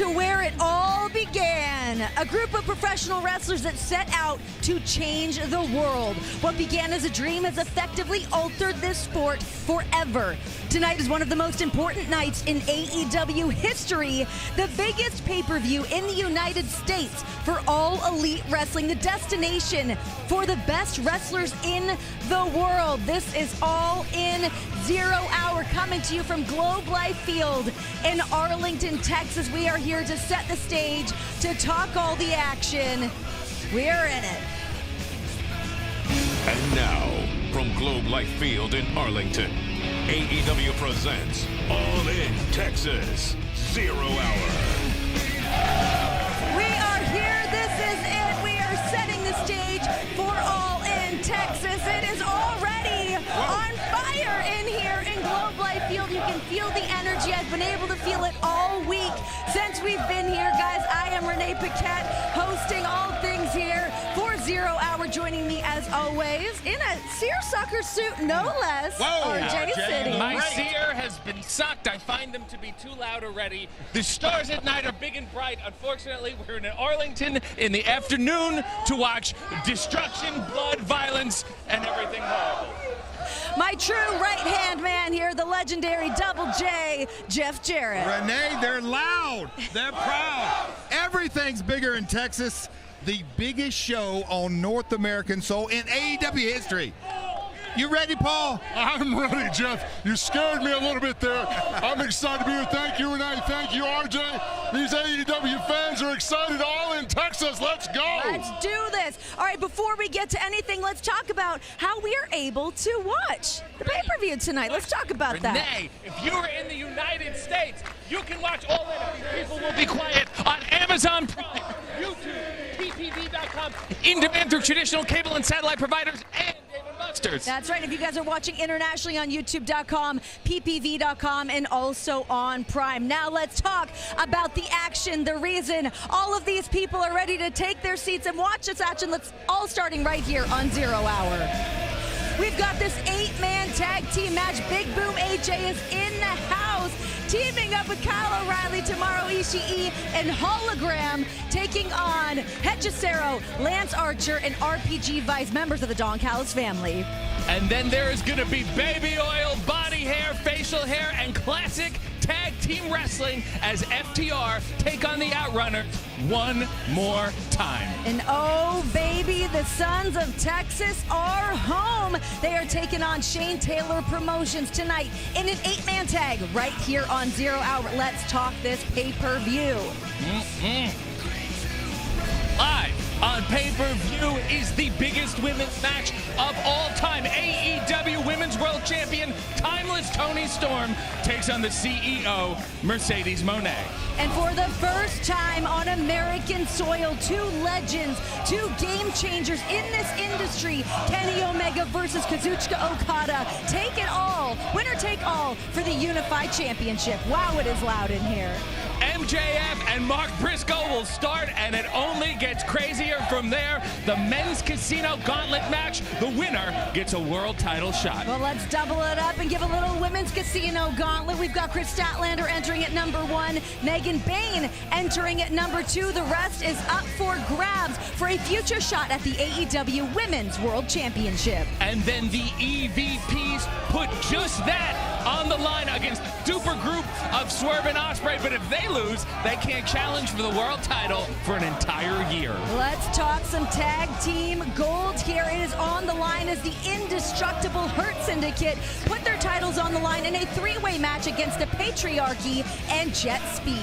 to where it all began. In, a group of professional wrestlers that set out to change the world. What began as a dream has effectively altered this sport forever. Tonight is one of the most important nights in AEW history, the biggest pay-per-view in the United States for all elite wrestling, the destination for the best wrestlers in the world. This is All In 0 Hour, coming to you from Globe Life Field in Arlington, Texas. We are here to set the stage, to talk all the action. We're in it. And now, from Globe Life Field in Arlington, AEW presents All In Texas 0 Hour. We are here. This is it. We are setting the stage for All In Texas. It is already on fire in here in Globe Life Field. You can feel the energy. I've been able to feel it all week since we've been here, guys. I am Renee Paquette, hosting all things here for 0 Hour. Joining me as always in a seersucker suit, no less. Whoa, RJ City. My seer has been sucked. I find them to be too loud already. The stars at night are big and bright. Unfortunately, we're in Arlington in the afternoon to watch destruction, blood, violence, and everything horrible. My true right-hand man here, the legendary Double J, Jeff Jarrett. Renee, they're loud. They're proud. Everything's bigger in Texas. The biggest show on North American soul in AEW history. You ready, Paul? I'm ready, Jeff. You scared me a little bit there. I'm excited to be here. Thank you, Renee. Thank you, RJ. These AEW fans are excited. All in Texas. Let's go. Let's do this. All right, before we get to anything, let's talk about how we are able to watch the pay-per-view tonight. Let's talk about that. Renee, if you are in the United States, you can watch All In. People will be quiet on Amazon Prime, YouTube, PPV.com, in-demand through traditional cable and satellite providers, and Dave & Buster's. That's right. If you guys are watching internationally on YouTube.com, PPV.com, and also on Prime. Now let's talk about the action, the reason all of these people are ready to take their seats and watch this action. Let's all starting right here on 0 Hour. We've got this 8-man tag team match. Big Boom AJ is in the house, teaming up with Kyle O'Reilly, Tomohiro Ishii, and Hologram, taking on Hechicero, Lance Archer, and RPG Vice, members of the Don Callis family. And then there is going to be baby oil, body hair, facial hair, and classic tag team wrestling as FTR take on the Outrunners one more time. And oh, baby, the Sons of Texas are home. They are taking on Shane Taylor Promotions tonight in an 8-man tag right here on 0 Hour. Let's talk this pay-per-view. Live on pay-per-view is the biggest women's match of all time. AEW Women's World Champion, timeless Toni Storm, takes on the CEO, Mercedes Mone. And for the first time on American soil, two legends, two game changers in this industry, Kenny Omega versus Kazuchika Okada, take it all, winner take all for the Unified Championship. Wow, it is loud in here. MJF and Mark Briscoe will start, and it only gets crazier from there. The men's casino gauntlet match, the winner gets a world title shot. Well, let's double it up and give a little women's casino gauntlet. We've got Kris Statlander entering at number 1, Megan Bayne entering at number 2. The rest is up for grabs for a future shot at the AEW Women's World Championship. And then the EVPs put just that on the line against super group of Swerve and Ospreay, but if they lose, they can't challenge for the world title for an entire year. Let's talk some tag team gold here. It is on the line as the indestructible Hurt Syndicate put their titles on the line in a 3-way match against the Patriarchy and Jet Speed.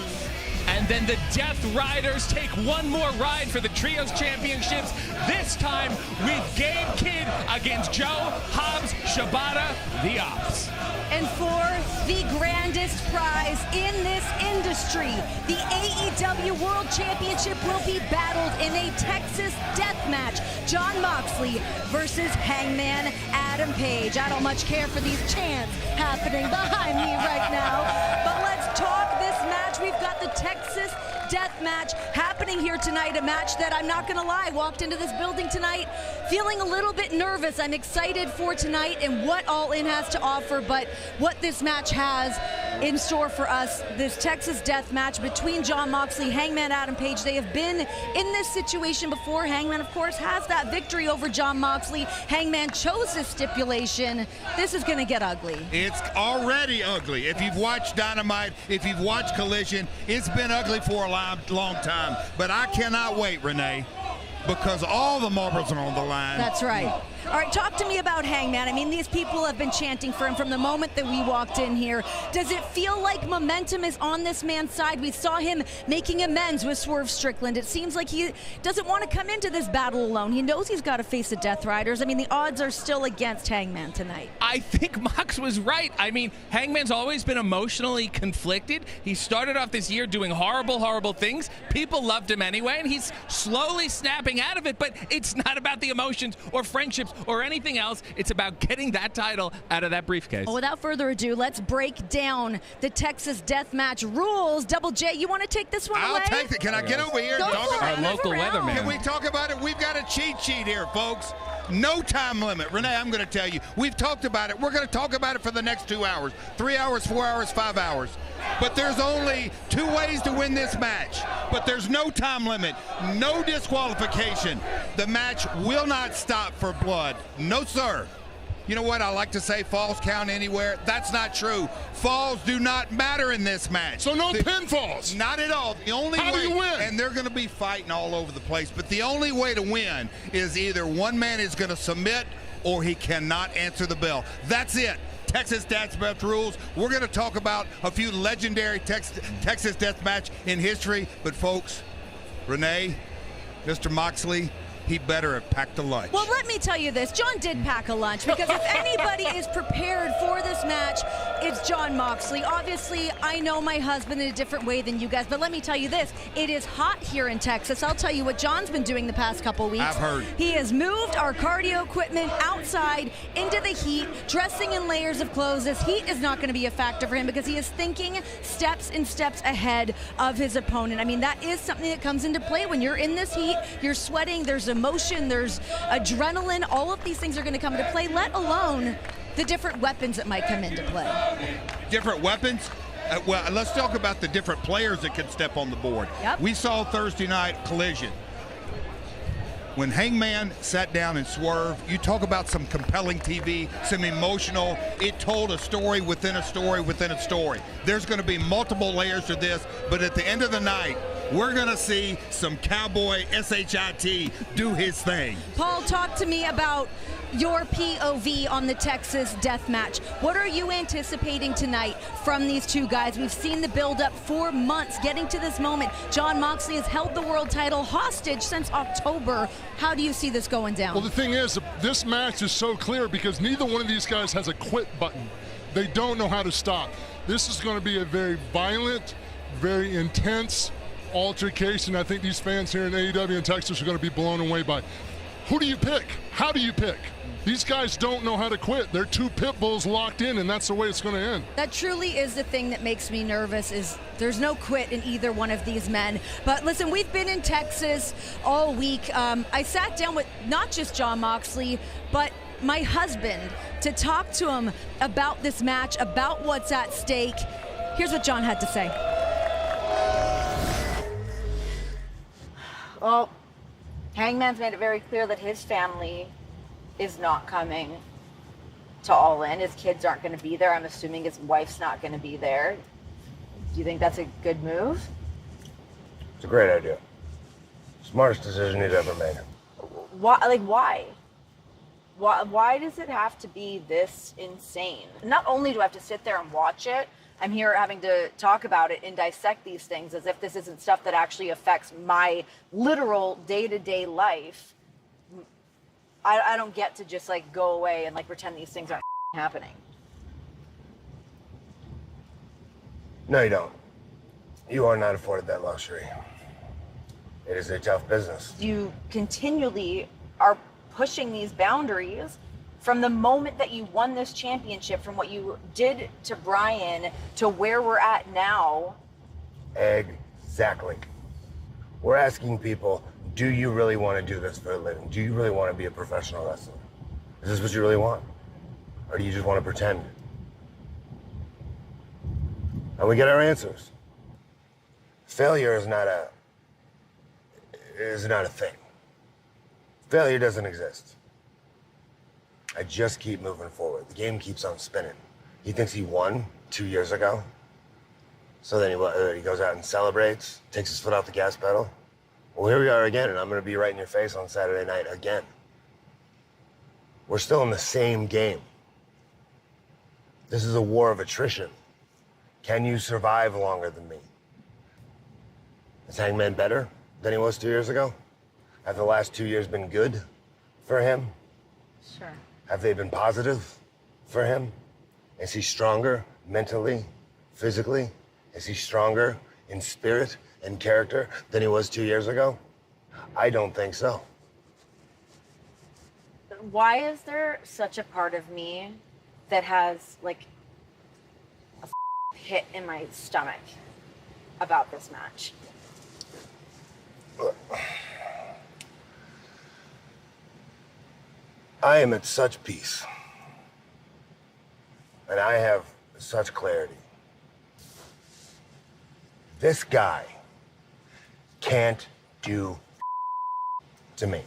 And then the Death Riders take one more ride for the Trios Championships, this time with Gabe Kidd against Joe Hobbs Shibata, the Ops. And for the grandest prize in this industry, the AEW World Championship will be battled in a Texas death match. John Moxley versus Hangman Adam Page. I don't much care for these chants happening behind me right now, but let's talk this match. We've got the Texas death match happening here tonight, a match that I'm not gonna lie, walked into this building tonight feeling a little bit nervous. I'm excited for tonight and what All In has to offer, but what this match has in store for us. This Texas death match between John Moxley, Hangman Adam Page. They have been in this situation before. Hangman, of course, has that victory over John Moxley. Hangman chose this stipulation. This is going to get ugly. It's already ugly. If you've watched Dynamite, if you've watched Collision, it's been ugly for a long time. But I cannot wait, Renee, because all the marbles are on the line. That's right. All right, talk to me about Hangman. I mean, these people have been chanting for him from the moment that we walked in here. Does it feel like momentum is on this man's side? We saw him making amends with Swerve Strickland. It seems like he doesn't want to come into this battle alone. He knows he's got to face the Death Riders. I mean, the odds are still against Hangman tonight. I think Mox was right. I mean, Hangman's always been emotionally conflicted. He started off this year doing horrible, horrible things. People loved him anyway, and he's slowly snapping out of it, but it's not about the emotions or friendships or anything else. It's about getting that title out of that briefcase. Well, without further ado, let's break down the Texas Deathmatch rules. Double J, you want to take this one away? I'll take it. Can I get over here and talk about our local weatherman? Can we talk about it? We've got a cheat sheet here, folks. No time limit. Renee, I'm going to tell you, we've talked about it. We're going to talk about it for the next 2 hours, 3 hours, 4 hours, 5 hours. But there's only 2 ways to win this match. But there's no time limit, no disqualification. The match will not stop for blood. No, sir. You know what? I like to say falls count anywhere. That's not true. Falls do not matter in this match. So no pinfalls? Not at all. The only How way, do you win? And they're going to be fighting all over the place, but the only way to win is either one man is going to submit or he cannot answer the bell. That's it. Texas Deathmatch rules. We're going to talk about a few legendary Texas Deathmatch in history, but folks, Renee, Mr. Moxley, he better have packed a lunch. Well, let me tell you this. John did pack a lunch, because if anybody is prepared for this match, it's John Moxley. Obviously, I know my husband in a different way than you guys, but let me tell you this. It is hot here in Texas. I'll tell you what John's been doing the past couple weeks. I've heard. He has moved our cardio equipment outside into the heat, dressing in layers of clothes. This heat is not going to be a factor for him because he is thinking steps and steps ahead of his opponent. I mean, that is something that comes into play when you're in this heat. You're sweating. There's emotion, there's adrenaline. All of these things are going to come into play, let alone the different weapons that might come into play. Different weapons? Well, let's talk about the different players that can step on the board. Yep. We saw Thursday night Collision. When Hangman sat down and Swerve, you talk about some compelling TV, some emotional. It told a story within a story within a story. There's going to be multiple layers to this, but at the end of the night, we're going to see some cowboy SHIT do his thing. Paul, talk to me about your POV on the Texas death match. What are you anticipating tonight from these two guys? We've seen the build-up for months getting to this moment. John Moxley has held the world title hostage since October. How do you see this going down? Well, the thing is, this match is so clear because neither one of these guys has a quit button. They don't know how to stop. This is going to be a very violent, very intense altercation. I think these fans here in AEW in Texas are going to be blown away by. Who do you pick? How do you pick? These guys don't know how to quit. They're two pit bulls locked in, and that's the way it's going to end. That truly is the thing that makes me nervous, is there's no quit in either one of these men. But listen, we've been in Texas all week. I sat down with not just John Moxley, but my husband to talk to him about this match, about what's at stake. Here's what John had to say. Well, Hangman's made it very clear that his family is not coming to All In. His kids aren't going to be there. I'm assuming his wife's not going to be there. Do you think that's a good move? It's a great idea. Smartest decision he's ever made. Why? Like, why? Why does it have to be this insane? Not only do I have to sit there and watch it, I'm here having to talk about it and dissect these things as if this isn't stuff that actually affects my literal day-to-day life. I don't get to just like go away and like pretend these things aren't happening. No, you don't. You are not afforded that luxury. It is a tough business. You continually are pushing these boundaries from the moment that you won this championship, from what you did to Brian to where we're at now. Exactly. We're asking people, do you really want to do this for a living? Do you really want to be a professional wrestler? Is this what you really want? Or do you just want to pretend? And we get our answers. Failure is not a thing. Failure doesn't exist. I just keep moving forward. The game keeps on spinning. He thinks he won 2 years ago. So then he goes out and celebrates, takes his foot off the gas pedal. Well, here we are again, and I'm going to be right in your face on Saturday night again. We're still in the same game. This is a war of attrition. Can you survive longer than me? Is Hangman better than he was 2 years ago? Have the last 2 years been good for him? Sure. Have they been positive for him? Is he stronger mentally, physically? Is he stronger in spirit and character than he was 2 years ago? I don't think so. Why is there such a part of me that has like a hit in my stomach about this match? I am at such peace, and I have such clarity. This guy can't do to me.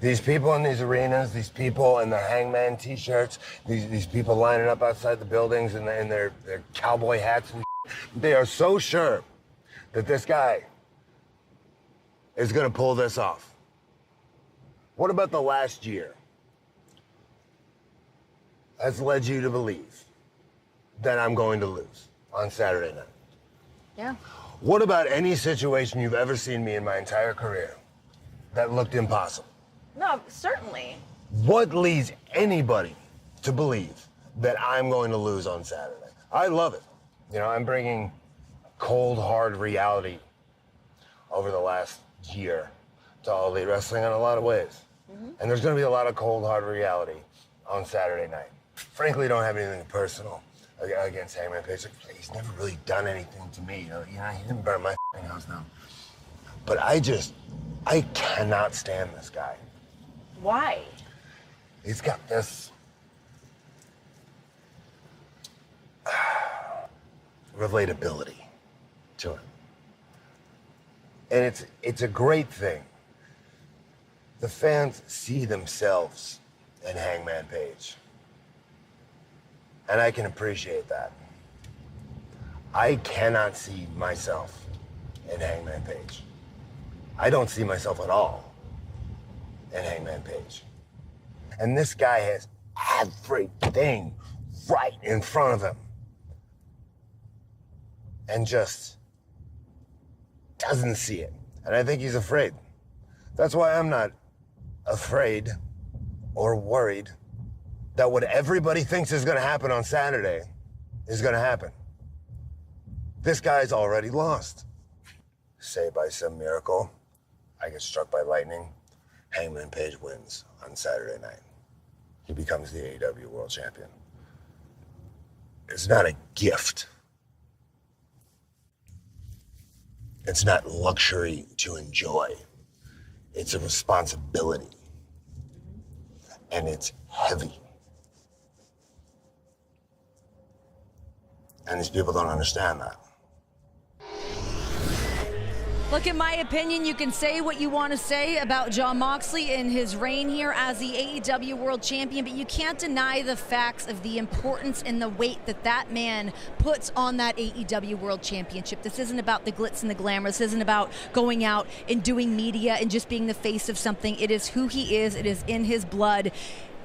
These people in these arenas, these people in their Hangman t-shirts, these people lining up outside the buildings in their cowboy hats, and they are so sure that this guy is gonna pull this off. What about the last year has led you to believe that I'm going to lose on Saturday night? Yeah. What about any situation you've ever seen me in my entire career that looked impossible? No, certainly. What leads anybody to believe that I'm going to lose on Saturday? I love it. You know, I'm bringing cold, hard reality over the last year to All Elite Wrestling in a lot of ways. Mm-hmm. And there's going to be a lot of cold, hard reality on Saturday night. Frankly, I don't have anything personal against Hangman Page. He's never really done anything to me. He didn't burn my house down. But I cannot stand this guy. Why? He's got this relatability to him. And it's a great thing. The fans see themselves in Hangman Page. And I can appreciate that. I cannot see myself in Hangman Page. I don't see myself at all in Hangman Page. And this guy has everything right in front of him. And just doesn't see it. And I think he's afraid. That's why I'm not afraid or worried that what everybody thinks is going to happen on Saturday is going to happen. This guy's already lost. Say by some miracle, I get struck by lightning, Hangman Page wins on Saturday night. He becomes the AEW World Champion. It's not a gift. It's not luxury to enjoy. It's a responsibility. And it's heavy. And these people don't understand that. Look, in my opinion, you can say what you want to say about John Moxley and his reign here as the AEW World Champion, but you can't deny the facts of the importance and the weight that man puts on that AEW World Championship. This isn't about the glitz and the glamour. This isn't about going out and doing media and just being the face of something. It is who he is. It is in his blood,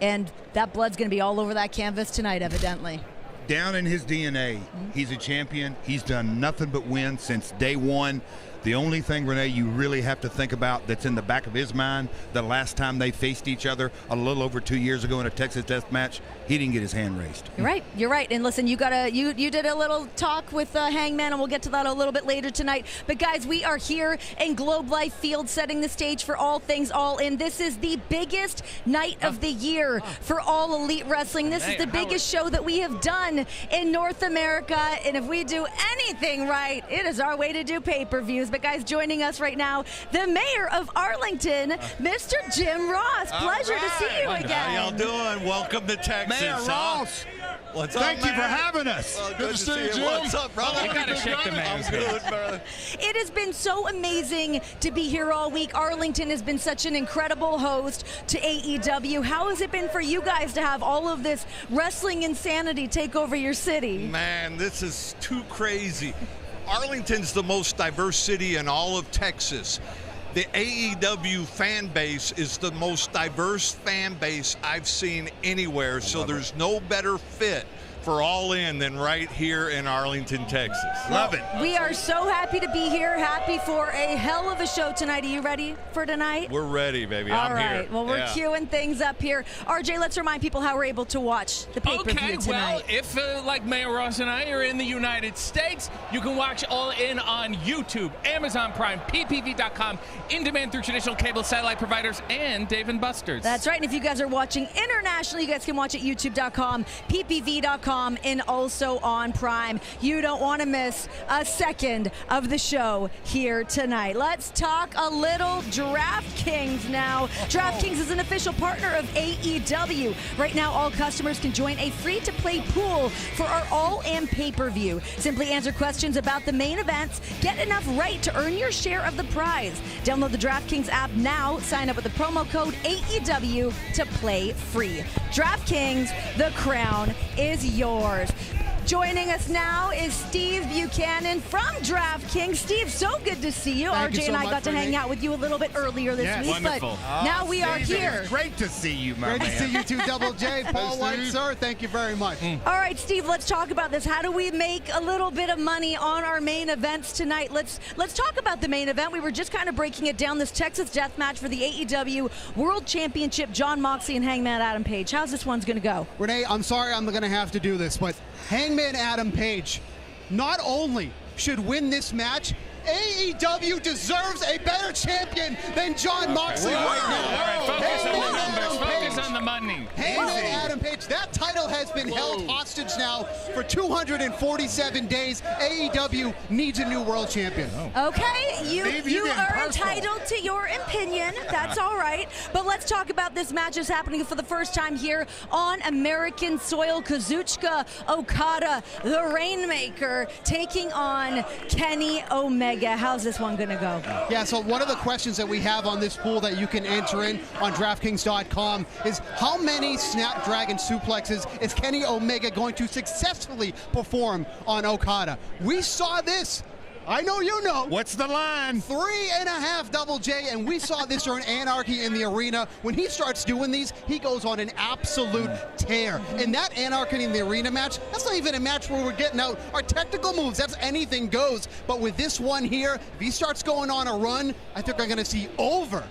and that blood's going to be all over that canvas tonight, evidently. Down in his DNA, he's a champion. He's done nothing but win since day one. The only thing, Renee, you really have to think about that's in the back of his mind, the last time they faced each other a little over 2 years ago in a Texas Death Match, he didn't get his hand raised. You're right. And listen, you did a little talk with Hangman, and we'll get to that a little bit later tonight. But guys, we are here in Globe Life Field, setting the stage for all things All In. This is the biggest night of the year for All Elite Wrestling. This is the biggest show that we have done in North America, and if we do anything right, it is our way to do pay-per-views. But guys, joining us right now, the mayor of Arlington, Mr. Jim Ross. Pleasure to see you again. How y'all doing? Welcome to Texas. Mayor Ross. What's up, Thank you for having us. Well, Good to see you, Jim. What's up, brother? You gotta shake the man's I'm hand. good, brother. It has been so amazing to be here all week. Arlington has been such an incredible host to AEW. How has it been for you guys to have all of this wrestling insanity take over your city? Man, this is too crazy. Arlington's the most diverse city in all of Texas. The AEW fan base is the most diverse fan base I've seen anywhere, so there's no better fit for All In than right here in Arlington, Texas. Love it. We are so happy to be here. Happy for a hell of a show tonight. Are you ready for tonight? We're ready, baby. All I'm right. here. Well, we're Yeah. queuing things up here. RJ, let's remind people how we're able to watch the pay-per-view Okay, tonight. well, if like Mayor Ross and I are in the United States, you can watch All In on YouTube, Amazon Prime, PPV.com, in demand through traditional cable satellite providers, and Dave & Buster's. That's right. And if you guys are watching internationally, you guys can watch at youtube.com, ppv.com, and also on Prime. You don't want to miss a second of the show here tonight. Let's talk a little DraftKings now. DraftKings is an official partner of AEW. Right now, all customers can join a free-to-play pool for our All-In pay-per-view. Simply answer questions about the main events, get enough right to earn your share of the prize. Download the DraftKings app now. Sign up with the promo code AEW to play free. DraftKings, the crown is yours. Joining us now is Steve Buchanan from DraftKings. Steve, so good to see you. Thank RJ you so and I much, got to hang Renee. out with you a little bit earlier this Yes. week, Wonderful. but now we are Steve, here. It was great to see you, my Great man. to see you too, Double J. Paul Hey, White, Steve. sir. Thank you very much. All right, Steve, let's talk about this. How do we make a little bit of money on our main events tonight? Let's talk about the main event. We were just kind of breaking it down. This Texas death match for the AEW World Championship, John Moxley and Hangman Adam Page. How's this one's going to go? Renee, I'm sorry I'm going to have to do this, but Hangman Adam Page not only should win this match, AEW deserves a better champion than John Moxley right now. All right, focus on the Hangman numbers. Adam Focus Page. on the money. Hangman Adam Page, that title has been held hostage now for 247 days. AEW needs a new world champion. Okay, Steve, you you're getting are personal. entitled to your opinion. That's all right. But let's talk about this match is happening for the first time here on American soil. Kazuchika Okada, the Rainmaker, taking on Kenny Omega. How's this one going to go? Yeah, so one of the questions that we have on this pool that you can enter in on DraftKings.com is how many Snapdragon suplexes is Kenny Omega going to successfully perform on Okada? We saw this. I know you know. What's the line? 3.5 Double J, and we saw this during Anarchy in the Arena. When he starts doing these, he goes on an absolute tear. And that Anarchy in the Arena match, that's not even a match where we're getting out our technical moves. That's anything goes. But with this one here, if he starts going on a run, I think we're going to see over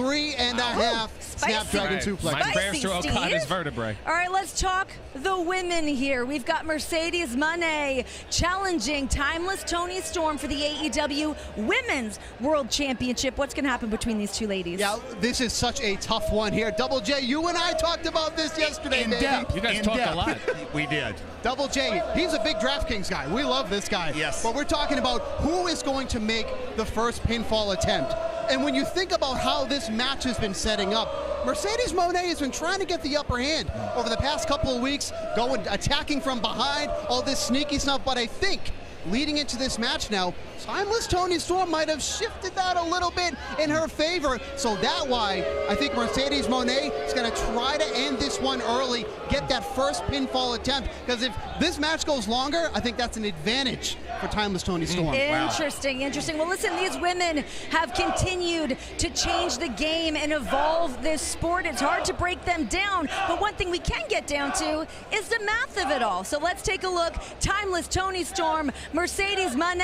3.5 Spicy. Snapdragon suplex. My prayers to Spicy, Okada's Steve. vertebrae. All right, let's talk the women here. We've got Mercedes Mone challenging Timeless Toni Storm for the AEW Women's World Championship. What's going to happen between these two ladies? Yeah, this is such a tough one here. Double J, you and I talked about this yesterday, In baby. depth. You guys In talk a depth. lot. We did. Double J, he's a big DraftKings guy. We love this guy. Yes. But we're talking about who is going to make the first pinfall attempt. And when you think about how this match has been setting up, Mercedes Mone has been trying to get the upper hand over the past couple of weeks, attacking from behind, all this sneaky stuff. But I think leading into this match now, Timeless Toni Storm might have shifted that a little bit in her favor. So that's why I think Mercedes Mone is going to try to end this one early, get that first pinfall attempt. Because if this match goes longer, I think that's an advantage for Timeless Toni Storm. Interesting. Well, listen, these women have continued to change the game and evolve this sport. It's hard to break them down, but one thing we can get down to is the math of it all. So let's take a look. Timeless Toni Storm, Mercedes Mone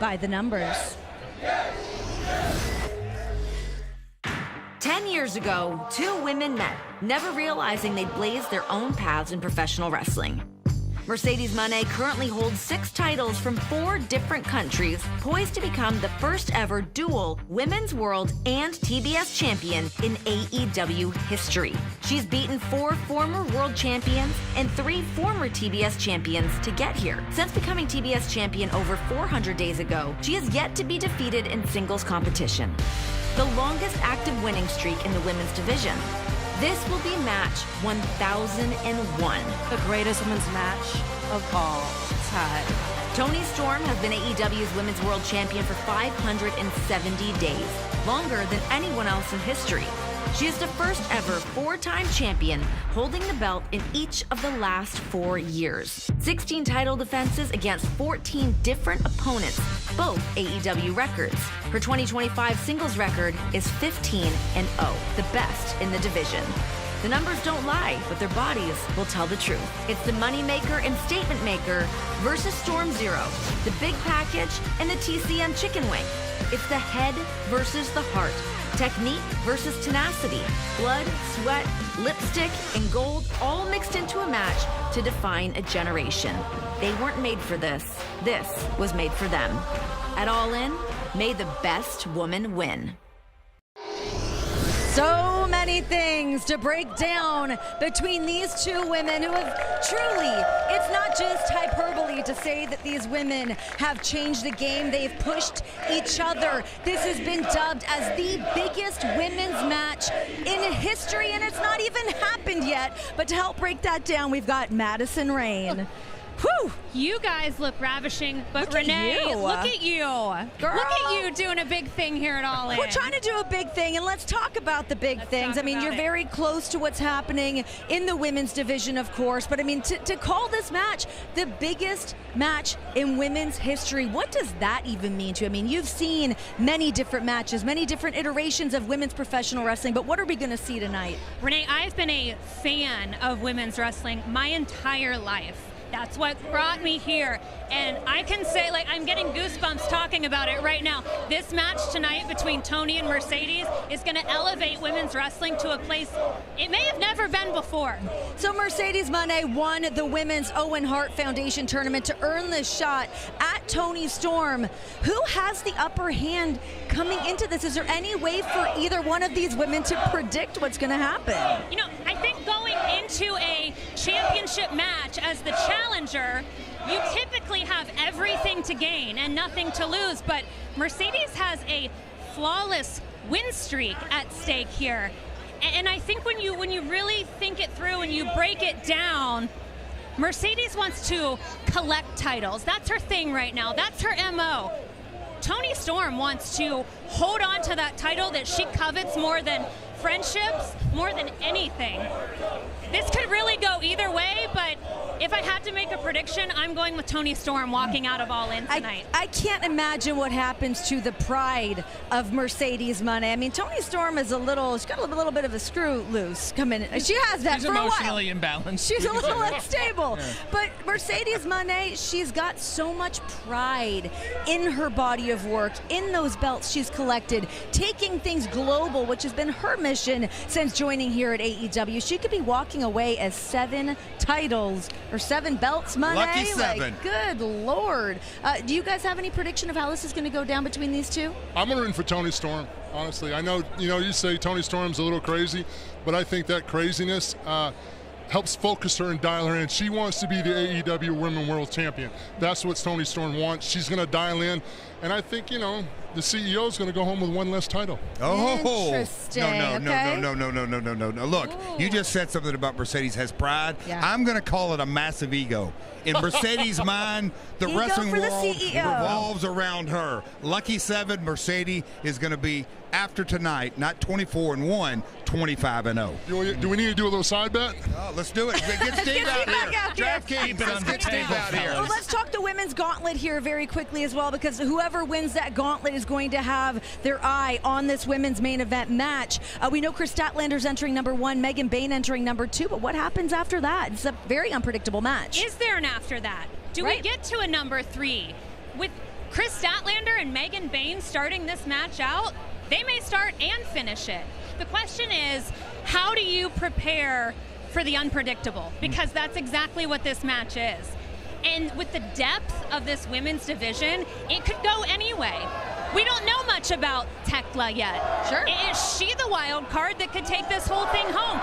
by the numbers. 10 years ago, two women met, never realizing they'd blazed their own paths in professional wrestling. Mercedes Mone currently holds 6 titles from 4 different countries, poised to become the first ever dual Women's World and TBS champion in AEW history. She's beaten 4 former world champions and 3 former TBS champions to get here. Since becoming TBS champion over 400 days ago, she has yet to be defeated in singles competition, the longest active winning streak in the women's division. This will be match 1001. The greatest women's match of all time. Toni Storm has been AEW's Women's World Champion for 570 days, longer than anyone else in history. She is the first ever 4-time champion, holding the belt in each of the last 4 years. 16 title defenses against 14 different opponents, both AEW records. Her 2025 singles record is 15-0, the best in the division. The numbers don't lie, but their bodies will tell the truth. It's the moneymaker and statement maker versus Storm Zero, the big package and the TCM chicken wing. It's the head versus the heart, technique versus tenacity, blood, sweat, lipstick, and gold all mixed into a match to define a generation. They weren't made for this. This was made for them. At All In, may the best woman win. So many things to break down between these two women who have truly, it's not just hyperbole to say that these women have changed the game. They've pushed each other. This has been dubbed as the biggest women's match in history, and it's not even happened yet. But to help break that down, we've got Madison Rayne. Whew. You guys look ravishing, but Look at Renee, you. look at you. Girl. Look at you doing a big thing here at All In. We're trying to do a big thing, and let's talk about the big things. I mean, you're very close to what's happening in the women's division, of course, but I mean, to call this match the biggest match in women's history, what does that even mean to you? I mean, you've seen many different matches, many different iterations of women's professional wrestling, but what are we going to see tonight? Renee, I've been a fan of women's wrestling my entire life. That's what brought me here. And I can say, like, I'm getting goosebumps talking about it right now. This match tonight between Toni and Mercedes is going to elevate women's wrestling to a place it may have never been before. So Mercedes Mone won the Women's Owen Hart Foundation tournament to earn this shot at Toni Storm. Who has the upper hand coming into this? Is there any way for either one of these women to predict what's going to happen? You know, I think going into a championship match as the challenger, you typically have everything to gain and nothing to lose, but Mercedes has a flawless win streak at stake here. And I think when you really think it through and you break it down, Mercedes wants to collect titles. That's her thing right now. That's her MO. Toni Storm wants to hold on to that title that she covets more than friendships, more than anything. This could really go either way, but if I had to make a prediction, I'm going with Toni Storm walking out of All In tonight. I can't imagine what happens to the pride of Mercedes Mone. I mean, Toni Storm is she's got a little bit of a screw loose coming. She has that She's for a while. emotionally imbalanced. She's a little Yeah. unstable. Yeah. But Mercedes Mone, she's got so much pride in her body of work, in those belts she's collected, taking things global, which has been her mission since joining here at AEW. She could be walking away as 7 titles or 7 belts, Mone. Lucky 7. Like, good Lord. Do you guys have any prediction of how this is going to go down between these two? I'm rooting for Toni Storm, honestly. I know, you say Toni Storm's a little crazy, but I think that craziness helps focus her and dial her in. She wants to be the AEW Women's World Champion. That's what Toni Storm wants. She's going to dial in, and I think, the CEO is going to go home with 1 less title. Oh, interesting. No. Look, you just said something about Mercedes has pride. Yeah. I'm going to call it a massive ego. In Mercedes' mind, the Ego wrestling for the world CEO. revolves around her. Lucky 7, Mercedes is going to be, after tonight, not 24-1, 25-0. Do we need to do a little side bet? Oh, let's do it. Get Steve out back out here. here. DraftKings, let's get Steve out here. Well, let's talk the women's gauntlet here very quickly as well, because whoever wins that gauntlet is going to have their eye on this women's main event match. We know Kris Statlander's entering number 1, Megan Bayne entering number 2, but what happens after that? It's a very unpredictable match. Is there an after that? Do we get to a number 3? With Kris Statlander and Megan Bayne starting this match out, they may start and finish it. The question is, how do you prepare for the unpredictable? Because that's exactly what this match is. And with the depth of this women's division, it could go anyway. We don't know much about Tekla yet. Sure. Is she the wild card that could take this whole thing home?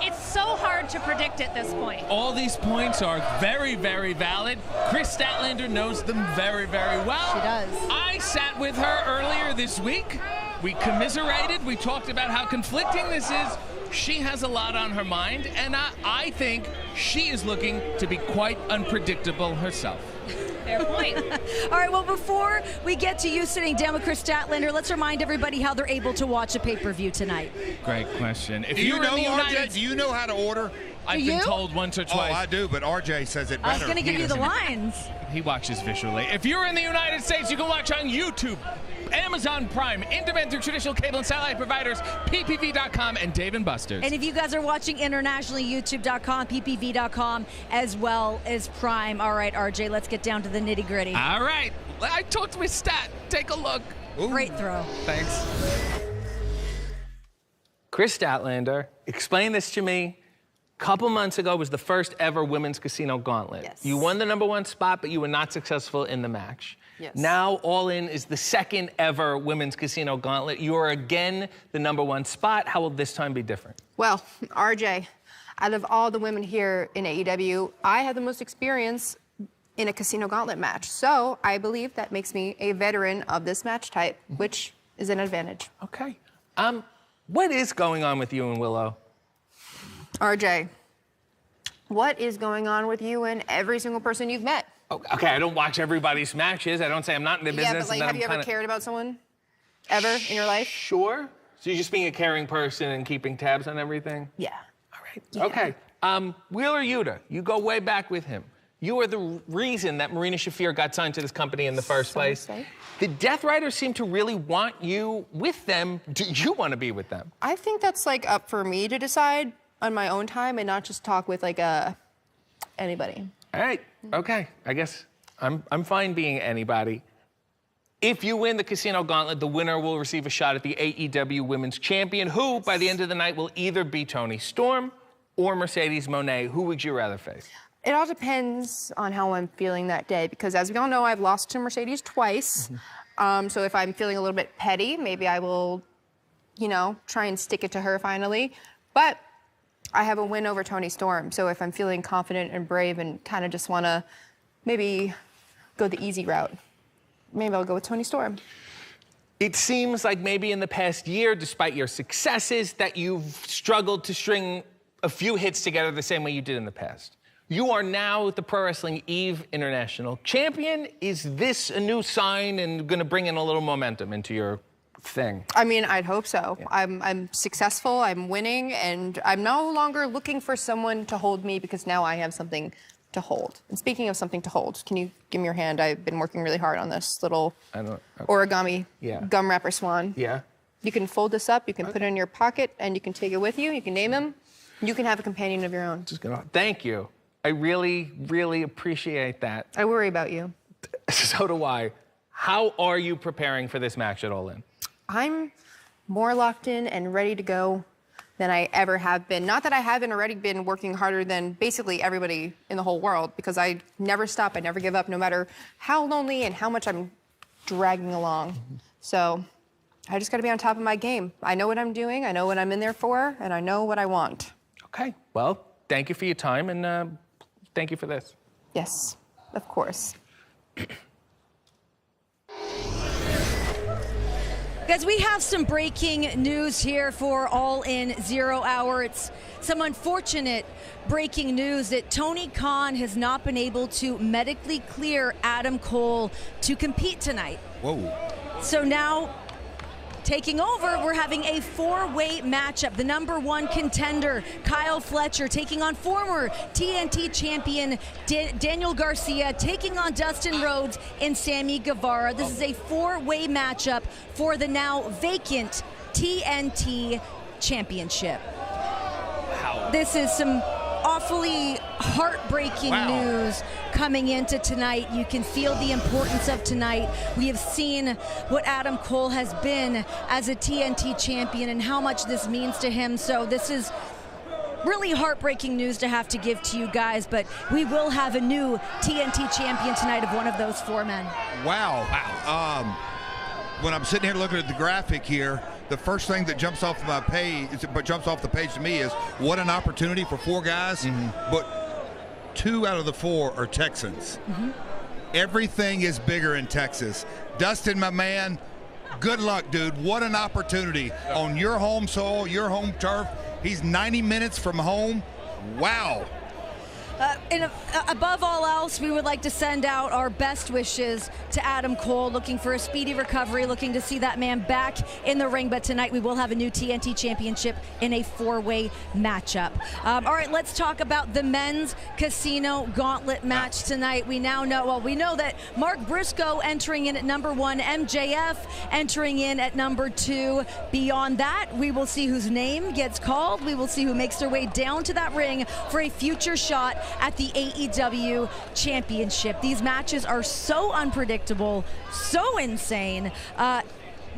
It's so hard to predict at this point. All these points are very, very valid. Kris Statlander knows them very, very well. She does. I sat with her earlier this week. We commiserated. We talked about how conflicting this is. She has a lot on her mind, and I think she is looking to be quite unpredictable herself. Fair point. All right, well, before we get to you sitting down with Kris Statlander, let's remind everybody how they're able to watch a pay-per-view tonight. Great question. If Do you you're know, in the RJ? Do you know how to order? I've been told once or twice. Oh, I do, but RJ says it better. I was going to give you the lines. He watches visually. If you're in the United States, you can watch on YouTube, Amazon Prime, in-demand through traditional cable and satellite providers, ppv.com, and Dave & Buster's. And if you guys are watching internationally, youtube.com, ppv.com, as well as Prime. All right, RJ, let's get down to the nitty-gritty. All right. I talked with Stat. Take a look. Ooh. Great throw. Thanks. Kris Statlander, explain this to me. Couple months ago was the first ever women's casino gauntlet. Yes. You won the #1 spot, but you were not successful in the match. Yes. Now All In is the second ever women's casino gauntlet. You are again the #1 spot. How will this time be different? Well, RJ, out of all the women here in AEW, I have the most experience in a casino gauntlet match. So I believe that makes me a veteran of this match type, which is an advantage. Okay. What is going on with you and Willow? RJ, what is going on with you and every single person you've met? Okay, I don't watch everybody's matches. I don't say I'm not in the business. Yeah, but like, have you ever cared about someone ever in your life? Sure. So you're just being a caring person and keeping tabs on everything? Yeah. All right. Yeah. Okay. Wheeler Yuta, you go way back with him. You are the reason that Marina Shafir got signed to this company in the first place. The Death Riders seem to really want you with them. Do you want to be with them? I think that's like up for me to decide on my own time and not just talk with like anybody. All right. Okay. I guess I'm fine being anybody. If you win the Casino Gauntlet, the winner will receive a shot at the AEW Women's Champion, who, by the end of the night, will either be Toni Storm or Mercedes Mone. Who would you rather face? It all depends on how I'm feeling that day, because as we all know, I've lost to Mercedes twice. So if I'm feeling a little bit petty, maybe I will, try and stick it to her finally. But I have a win over Toni Storm, so if I'm feeling confident and brave and kind of just want to maybe go the easy route, maybe I'll go with Toni Storm. It seems like maybe in the past year, despite your successes, that you've struggled to string a few hits together the same way you did in the past. You are now the Pro Wrestling Eve International Champion. Is this a new sign and going to bring in a little momentum into your thing? I mean, I'd hope so. Yeah. I'm successful, I'm winning, and I'm no longer looking for someone to hold me because now I have something to hold. And speaking of something to hold, can you give me your hand? I've been working really hard on this little origami gum wrapper swan. Yeah. You can fold this up, you can put it in your pocket, and you can take it with you. You can name him. You can have a companion of your own. Thank you. I really, really appreciate that. I worry about you. So do I. How are you preparing for this match at All In? I'm more locked in and ready to go than I ever have been. Not that I haven't already been working harder than basically everybody in the whole world, because I never stop, I never give up, no matter how lonely and how much I'm dragging along. So I just got to be on top of my game. I know what I'm doing, I know what I'm in there for, and I know what I want. Okay, well, thank you for your time, and thank you for this. Yes, of course. Guys, we have some breaking news here for All In 0 Hour. It's some unfortunate breaking news that Tony Khan has not been able to medically clear Adam Cole to compete tonight. Whoa. So now, taking over, we're having a four-way matchup. The #1 contender, Kyle Fletcher, taking on former TNT champion Daniel Garcia, taking on Dustin Rhodes and Sammy Guevara. This is a four-way matchup for the now vacant TNT championship. Wow. This is some awfully heartbreaking news coming into tonight. You can feel the importance of tonight. We have seen what Adam Cole has been as a TNT champion and how much this means to him. So this is really heartbreaking news to have to give to you guys, but we will have a new TNT champion tonight of one of those four men. Wow. When I'm sitting here looking at the graphic here, the first thing that jumps off my page, jumps off the page to me, is what an opportunity for four guys. But 2 out of the 4 are Texans. Everything is bigger in Texas. Dustin, my man, Good luck, dude. What an opportunity on your home soil, your home turf. He's 90 minutes from home. Wow. Above all else, we would like to send out our best wishes to Adam Cole, looking for a speedy recovery, looking to see that man back in the ring. But tonight we will have a new TNT Championship in a 4-way matchup. All right, let's talk about the men's casino gauntlet match tonight. We now know, we know that Mark Briscoe entering in at number 1, MJF entering in at number 2. Beyond that, we will see whose name gets called. We will see who makes their way down to that ring for a future shot at the AEW Championship. These matches are so unpredictable, so insane.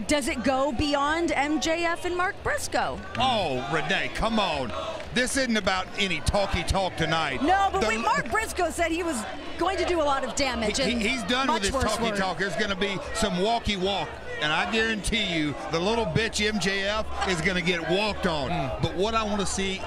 Does it go beyond MJF and Mark Briscoe? Oh, Renee, come on. This isn't about any talky talk tonight. No, but Mark Briscoe said he was going to do a lot of damage. He's done with his talky talk. There's going to be some walky walk. And I guarantee you, the little bitch MJF is going to get walked on. But what I want to see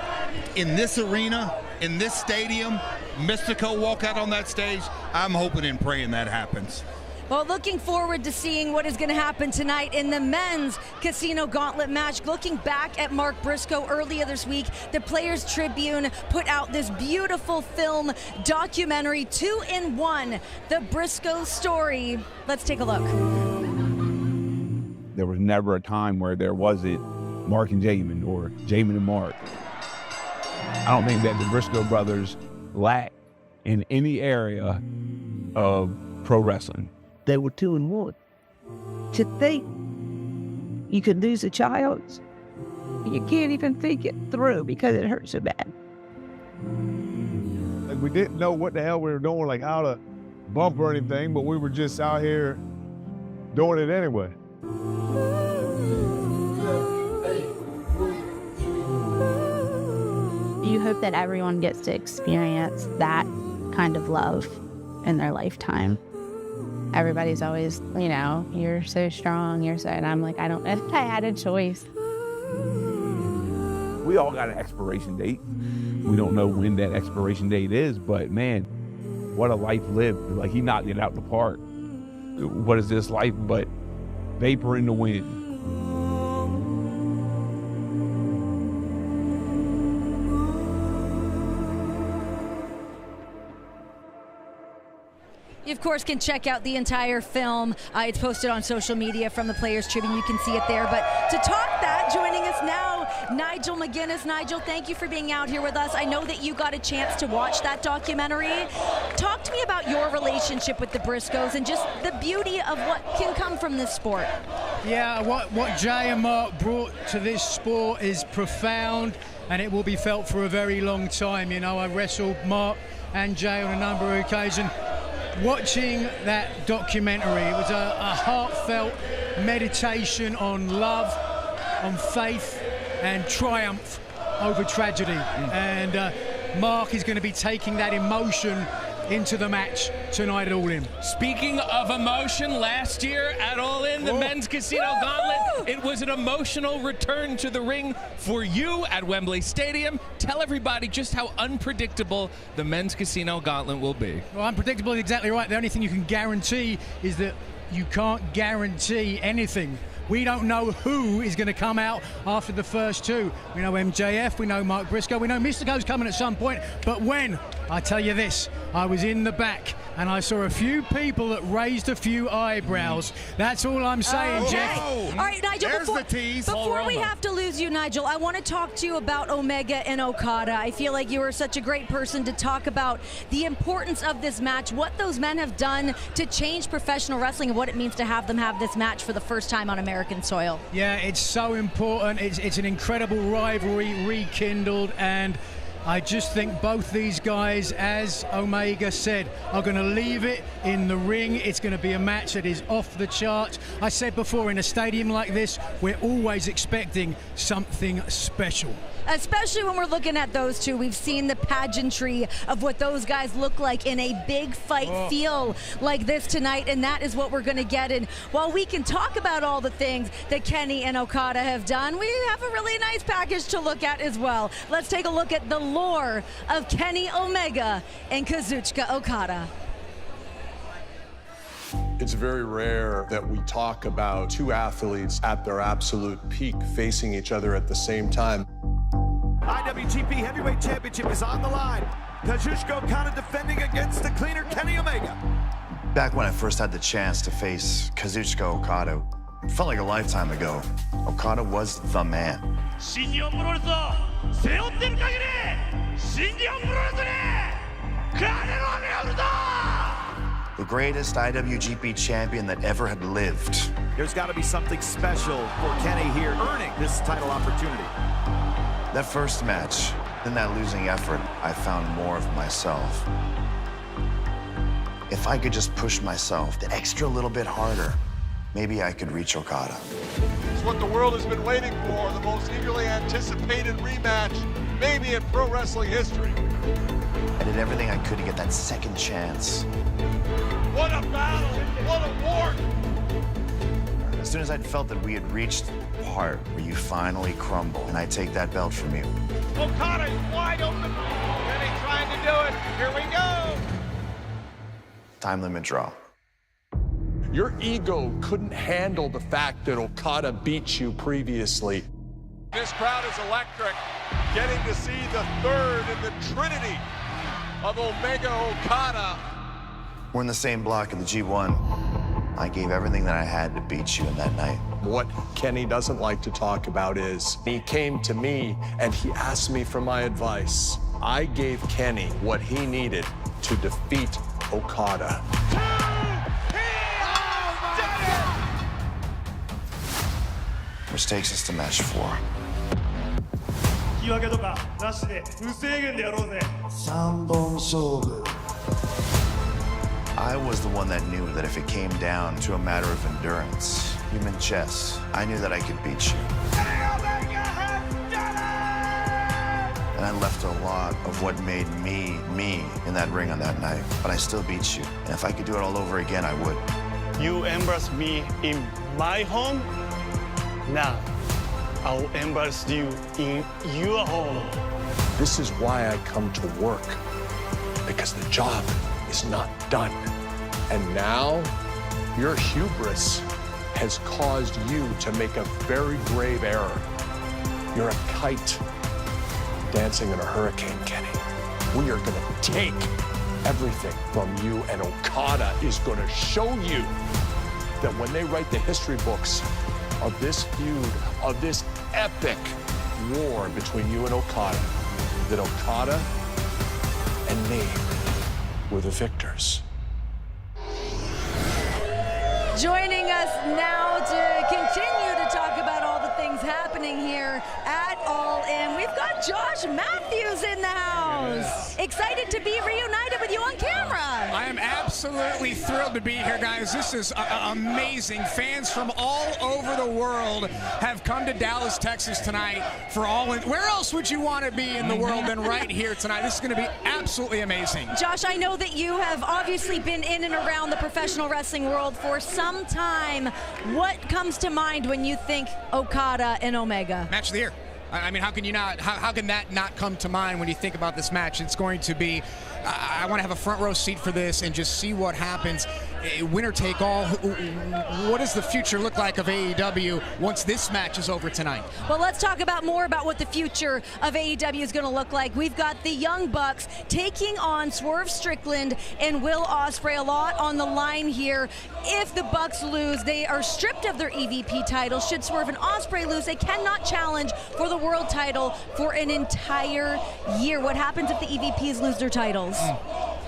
in this arena, in this stadium, Mystico walk out on that stage, I'm hoping and praying that happens. Well, looking forward to seeing what is going to happen tonight in the men's casino gauntlet match. Looking back at Mark Briscoe earlier this week, the Players Tribune put out this beautiful film documentary, 2-in-1, The Briscoe Story. Let's take a look. There was never a time where there wasn't Mark and Jamin or Jamin and Mark. I don't think that the Briscoe brothers lack in any area of pro wrestling. They were 2-1. To think you could lose a child, you can't even think it through because it hurts so bad. Like, we didn't know what the hell we were doing, like out of bump or anything, but we were just out here doing it anyway. You hope that everyone gets to experience that kind of love in their lifetime. Everybody's always, you're so strong, and I'm like, I don't know if I had a choice. We all got an expiration date. We don't know when that expiration date is, but man, what a life lived. Like, he knocked it out the park. What is this life but vapor in the wind? You, of course, can check out the entire film. It's posted on social media from the Players Tribune. You can see it there. But to talk that, joining us now, Nigel McGuinness. Nigel, thank you for being out here with us. I know that you got a chance to watch that documentary. Talk to me about your relationship with the Briscoes and just the beauty of what can come from this sport. Yeah, what Jay and Mark brought to this sport is profound, and it will be felt for a very long time. I wrestled Mark and Jay on a number of occasions. Watching that documentary, it was a heartfelt meditation on love, on faith, and triumph over tragedy. And Mark is going to be taking that emotion into the match tonight at All In. Speaking of emotion, last year at All In, the men's casino gauntlet, it was an emotional return to the ring for you at Wembley Stadium. Tell everybody just how unpredictable the men's casino gauntlet will be. Well, unpredictable is exactly right. The only thing you can guarantee is that you can't guarantee anything. We don't know who is going to come out after the first two. We know MJF, we know Mark Briscoe, we know Mystico's coming at some point, but when? I tell you this, I was in the back and I saw a few people that raised a few eyebrows. That's all I'm saying, Okay. Jeff. All right, Nigel, There's the tease. before we have to lose you, Nigel, I want to talk to you about Omega and Okada. I feel like you are such a great person to talk about the importance of this match, what those men have done to change professional wrestling, and what it means to have them have this match for the first time on American soil. Yeah, it's so important. It's an incredible rivalry rekindled, and I just think both these guys, as Omega said, are going to leave it in the ring. It's going to be a match that is off the charts. I said before, in a stadium like this, we're always expecting something special. Especially when we're looking at those two. We've seen the pageantry of what those guys look like in a big fight feel like this tonight, and that is what we're going to get. And while we can talk about all the things that Kenny and Okada have done, we have a really nice package to look at as well. Let's take a look at the lore of Kenny Omega and Kazuchika Okada. It's very rare that we talk about two athletes at their absolute peak facing each other at the same time. IWGP Heavyweight Championship is on the line. Kazuchika Okada defending against the cleaner Kenny Omega. Back when I first had the chance to face Kazuchika Okada, it felt like a lifetime ago. Okada was the man. The greatest IWGP champion that ever had lived. There's got to be something special for Kenny here, earning this title opportunity. That first match, in that losing effort, I found more of myself. If I could just push myself the extra little bit harder, maybe I could reach Okada. It's what the world has been waiting for, the most eagerly anticipated rematch, maybe in pro wrestling history. I did everything I could to get that second chance. What a battle! What a war! As soon as I'd felt that we had reached the part where you finally crumble and I take that belt from you. Okada is wide open. Kenny trying to do it. Here we go. Time limit draw. Your ego couldn't handle the fact that Okada beat you previously. This crowd is electric. Getting to see the third in the trinity of Omega Okada. We're in the same block in the G1. I gave everything that I had to beat you in that night. What Kenny doesn't like to talk about is he came to me and he asked me for my advice. I gave Kenny what he needed to defeat Okada. Which takes us to match 4. I was the one that knew that if it came down to a matter of endurance, human chess, I knew that I could beat you. And I left a lot of what made me, me in that ring on that night. But I still beat you. And if I could do it all over again, I would. You embarrassed me in my home. Now, I'll embarrass you in your home. This is why I come to work, because the job is not done. And now, your hubris has caused you to make a very grave error. You're a kite dancing in a hurricane, Kenny. We are gonna take everything from you, and Okada is gonna show you that when they write the history books of this feud, of this epic war between you and Okada, that Okada and me were the victors. Joining us now to continue to talk about all the things happening here at All In, we've got Josh Matthews in the house. Yes. Excited to be reunited with you on camera. I am absolutely thrilled to be here, guys. This is amazing. Fans from all over the world have come to Dallas, Texas tonight for All In. Where else would you want to be in the world than right here tonight? This is going to be absolutely amazing. Josh, I know that you have obviously been in and around the professional wrestling world for some time. What comes to mind when you think Okada and Omega? Match of the year. I mean, how can you not? How can that not come to mind when you think about this match? It's going to be. I want to have a front row seat for this and just see what happens. Winner take all. What does the future look like of AEW once this match is over tonight? Well, let's talk about more about what the future of AEW is going to look like. We've got the Young Bucks taking on Swerve Strickland and Will Ospreay. A lot on the line here. If the Bucks lose, they are stripped of their EVP title. Should Swerve and Ospreay lose, they cannot challenge for the world title for an entire year. What happens if the EVPs lose their titles?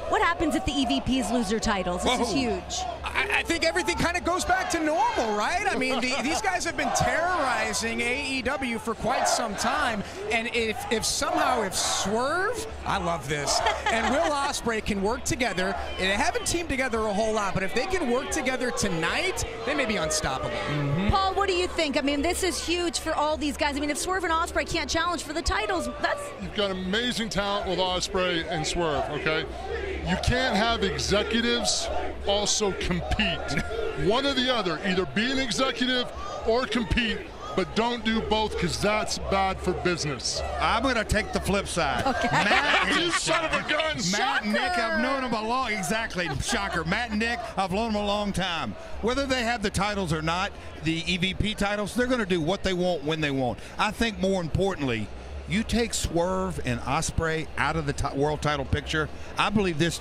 What happens if the EVPs lose their titles? This is huge. I think everything kind of goes back to normal, right? I mean, these guys have been terrorizing AEW for quite some time, and if somehow Swerve, I love this, and Will Ospreay can work together, they haven't teamed together a whole lot, but if they can work together tonight, they may be unstoppable. Paul, what do you think? I mean, this is huge for all these guys. I mean, if Swerve and Ospreay can't challenge for the titles, that's... You've got amazing talent with Ospreay and Swerve, okay? You can't have executives also compete. One or the other, either be an executive or compete, but don't do both because that's bad for business. I'm going to take the flip side. Okay. You son of a gun! Matt and Nick, I've known them a long, exactly, shocker. Matt and Nick, I've known them a long time. Whether they have the titles or not, the EVP titles, they're going to do what they want when they want. I think more importantly, you take Swerve and Ospreay out of the world title picture, I believe this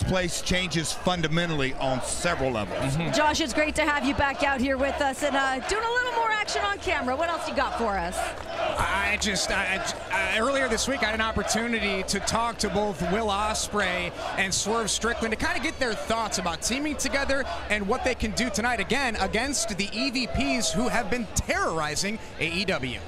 place changes fundamentally on several levels. Josh, it's great to have you back out here with us and doing a little more action on camera. What else you got for us? Earlier this week, I had an opportunity to talk to both Will Ospreay and Swerve Strickland to kind of get their thoughts about teaming together and what they can do tonight, again, against the EVPs who have been terrorizing AEW.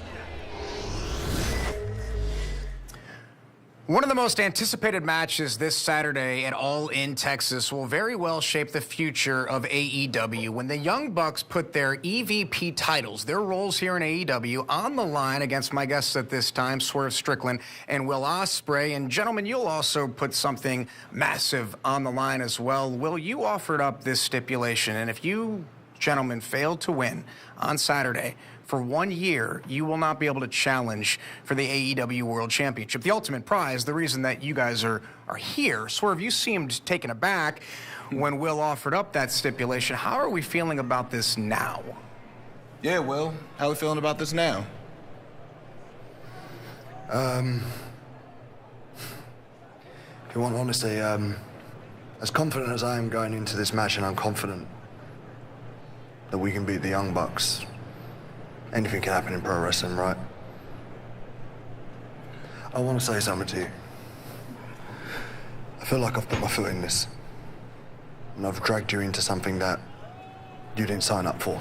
One of the most anticipated matches this Saturday at All In Texas will very well shape the future of AEW when the Young Bucks put their EVP titles, their roles here in AEW, on the line against my guests at this time, Swerve Strickland and Will Ospreay. And gentlemen, you'll also put something massive on the line as well. Will, you offered up this stipulation, and if you gentlemen fail to win on Saturday, for 1 year, you will not be able to challenge for the AEW World Championship. The ultimate prize, the reason that you guys are here. Swerve, you seemed taken aback when Will offered up that stipulation. How are we feeling about this now? Yeah, Will, how are we feeling about this now? If you want honesty, as confident as I am going into this match, and I'm confident that we can beat the Young Bucks, anything can happen in pro wrestling, right? I want to say something to you. I feel like I've put my foot in this. And I've dragged you into something that you didn't sign up for.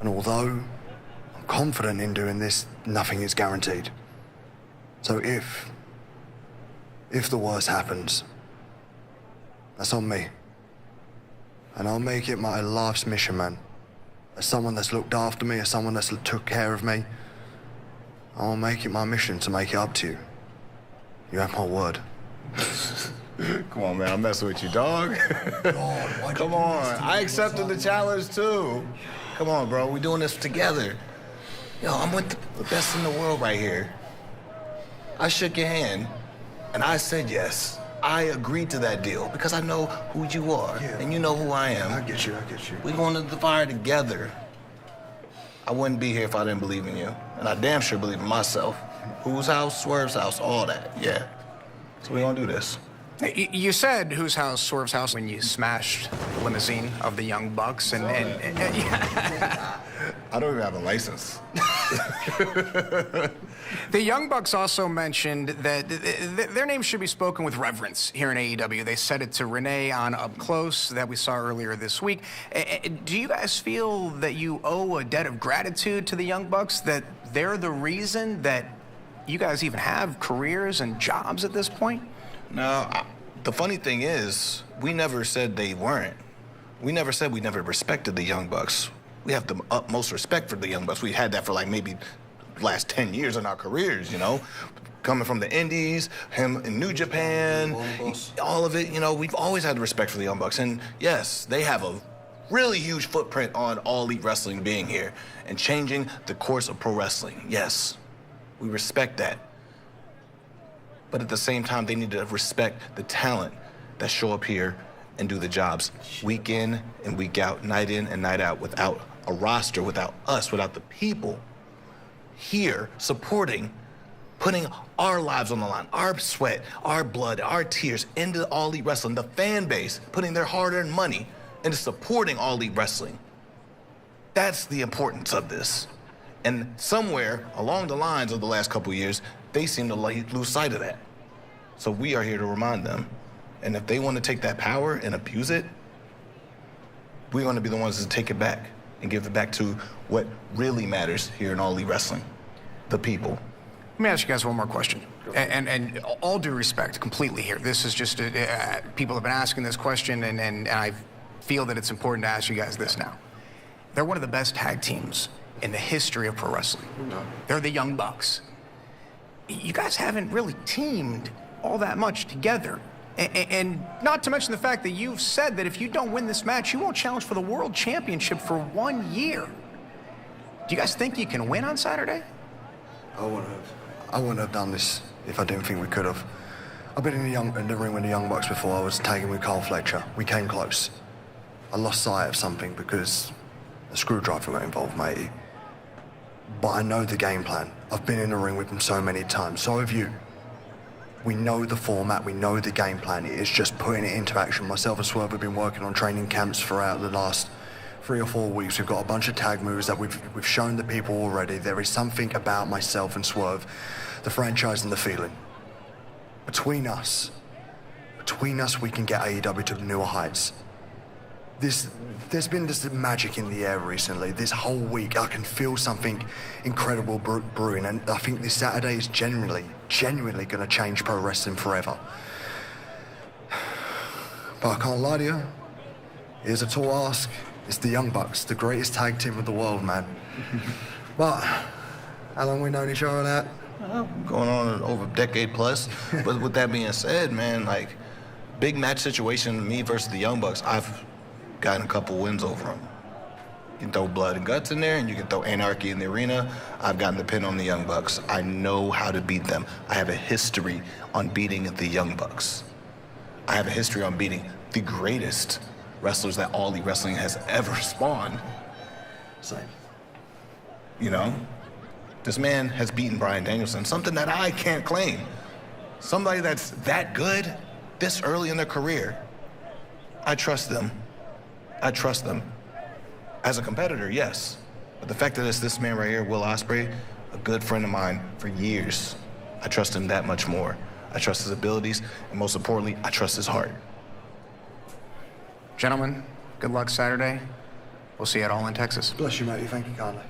And although I'm confident in doing this, nothing is guaranteed. So if the worst happens, that's on me. And I'll make it my life's mission, man. As someone that's looked after me, as someone that's took care of me, I'll make it my mission to make it up to you. You have my word. Come on, man, I'm messing with you, dog. Come on, I accepted the challenge too. Come on, bro, we're doing this together. Yo, I'm with the best in the world right here. I shook your hand, and I said yes. I agreed to that deal because I know who you are, and you know who I am. I get you. We're going to the fire together. I wouldn't be here if I didn't believe in you, and I damn sure believe in myself. Whose house, Swerve's house, all that, yeah. So we're gonna do this. You said whose house, Swerve's house, when you smashed the limousine of the Young Bucks, and yeah. I don't even have a license. The Young Bucks also mentioned that their name should be spoken with reverence here in AEW. They said it to Renee on Up Close that we saw earlier this week. Do you guys feel that you owe a debt of gratitude to the Young Bucks, that they're the reason that you guys even have careers and jobs at this point? No, the funny thing is, we never said they weren't. We never said we never respected the Young Bucks. We have the utmost respect for the Young Bucks. We had that for like maybe the last 10 years in our careers, you know? Coming from the Indies, him in New Japan, all of it, you know, we've always had respect for the Young Bucks. And yes, they have a really huge footprint on All Elite Wrestling being here and changing the course of pro wrestling. Yes, we respect that. But at the same time, they need to respect the talent that show up here and do the jobs week in and week out, night in and night out, without a roster, without us, without the people here supporting, putting our lives on the line, our sweat, our blood, our tears into All Elite Wrestling, the fan base, putting their hard-earned money into supporting All Elite Wrestling. That's the importance of this. And somewhere along the lines of the last couple of years, they seem to lose sight of that. So we are here to remind them. And if they want to take that power and abuse it, we're going to be the ones to take it back and give it back to what really matters here in All Elite Wrestling, the people. Let me ask you guys one more question. And all due respect, completely here. This is just, people have been asking this question, and I feel that it's important to ask you guys this now. They're one of the best tag teams in the history of pro wrestling. They're the Young Bucks. You guys haven't really teamed all that much together. And not to mention the fact that you've said that if you don't win this match, you won't challenge for the World Championship for 1 year. Do you guys think you can win on Saturday? I wouldn't have done this if I didn't think we could have. I've been in the ring with the Young Bucks before. I was tagging with Carl Fletcher. We came close. I lost sight of something because a screwdriver got involved, matey. But I know the game plan. I've been in the ring with them so many times. So have you. We know the format, we know the game plan. It's just putting it into action. Myself and Swerve have been working on training camps throughout the last 3 or 4 weeks. We've got a bunch of tag moves that we've shown the people already. There is something about myself and Swerve, the franchise and the feeling. Between us, we can get AEW to newer heights. There's been this magic in the air recently. This whole week, I can feel something incredible brewing, and I think this Saturday is genuinely going to change pro wrestling forever. But I can't lie to you. Here's a tall ask. It's the Young Bucks, the greatest tag team of the world, man. But how long we known each other that? Going on over a decade plus. But with that being said, man, like, big match situation, me versus the Young Bucks, I've gotten a couple wins over them. You can throw blood and guts in there, and you can throw anarchy in the arena. I've gotten the pin on the Young Bucks. I know how to beat them. I have a history on beating the Young Bucks. I have a history on beating the greatest wrestlers that All Elite Wrestling has ever spawned. Same. You know? This man has beaten Bryan Danielson, something that I can't claim. Somebody that's that good this early in their career. I trust them. As a competitor, yes. But the fact that it's this man right here, Will Ospreay, a good friend of mine for years, I trust him that much more. I trust his abilities, and most importantly, I trust his heart. Gentlemen, good luck Saturday. We'll see you at All in Texas. Bless you, matey. Thank you kindly.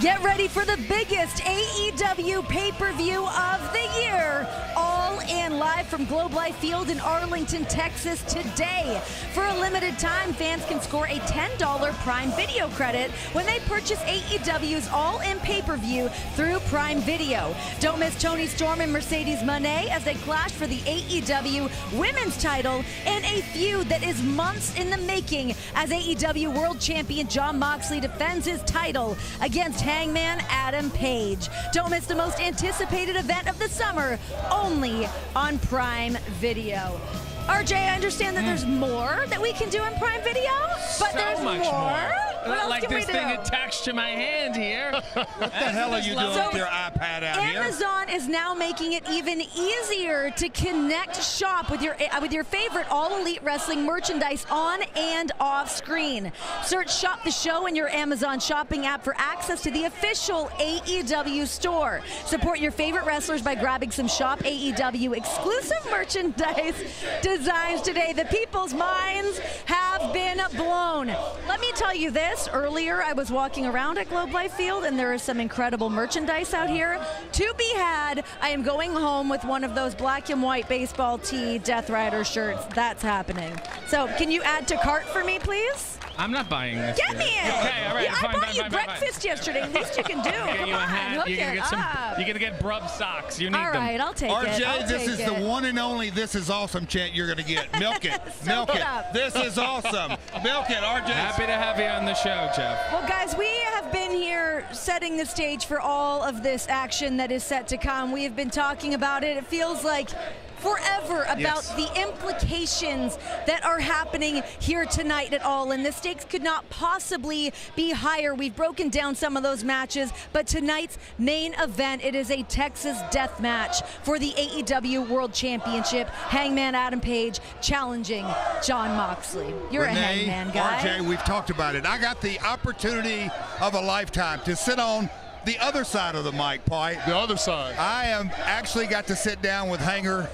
Get ready for the biggest AEW pay-per-view of the year. All in live from Globe Life Field in Arlington, Texas today. For a limited time, fans can score a $10 Prime Video credit when they purchase AEW's All In pay-per-view through Prime Video. Don't miss Toni Storm and Mercedes Mone as they clash for the AEW Women's title in a feud that is months in the making as AEW World Champion John Moxley defends his title against Hangman Adam Page. Don't miss the most anticipated event of the summer, only on Prime Video. RJ, I understand that there's more that we can do in Prime Video, but so there's much more. What else like can this we thing do? attached to my hand here. What the hell are you doing with your iPad out here? Amazon is now making it even easier to connect shop with your favorite All Elite Wrestling merchandise on and off screen. Search Shop the Show in your Amazon shopping app for access to the official AEW store. Support your favorite wrestlers by grabbing some Shop AEW exclusive merchandise designs today. The people's minds have been blown. Let me tell you this. Earlier, I was walking around at Globe Life Field, and there is some incredible merchandise out here to be had. I am going home with one of those black and white baseball tee Death Rider shirts. That's happening. So, can you add to cart for me, please? I'm not buying this. Get me it. Okay, all right. Yeah, fine, I bought fine, you fine, breakfast yesterday. Least you can do. Get you a hat. Hook You're gonna it get some. up. You're gonna get Brub socks. You need All them. right, I'll take it. RJ, this is the one and only "This is awesome" chant you're gonna get. Milk it, milk it. up. This is awesome. Milk it, RJ. Happy to have you on the show, Jeff. Well, guys, we have been here setting the stage for all of this action that is set to come. We have been talking about it. It feels like forever about the implications that are happening here tonight at All In. The stakes could not possibly be higher. We've broken down some of those matches, but tonight's main event, it is a Texas death match for the AEW World Championship. Hangman Adam Page challenging John Moxley. You're Renee, a Hangman guy. RJ, we've talked about it. I got the opportunity of a lifetime to sit on the other side of the mic, Pi. The other side. I am actually got to sit down with Hanger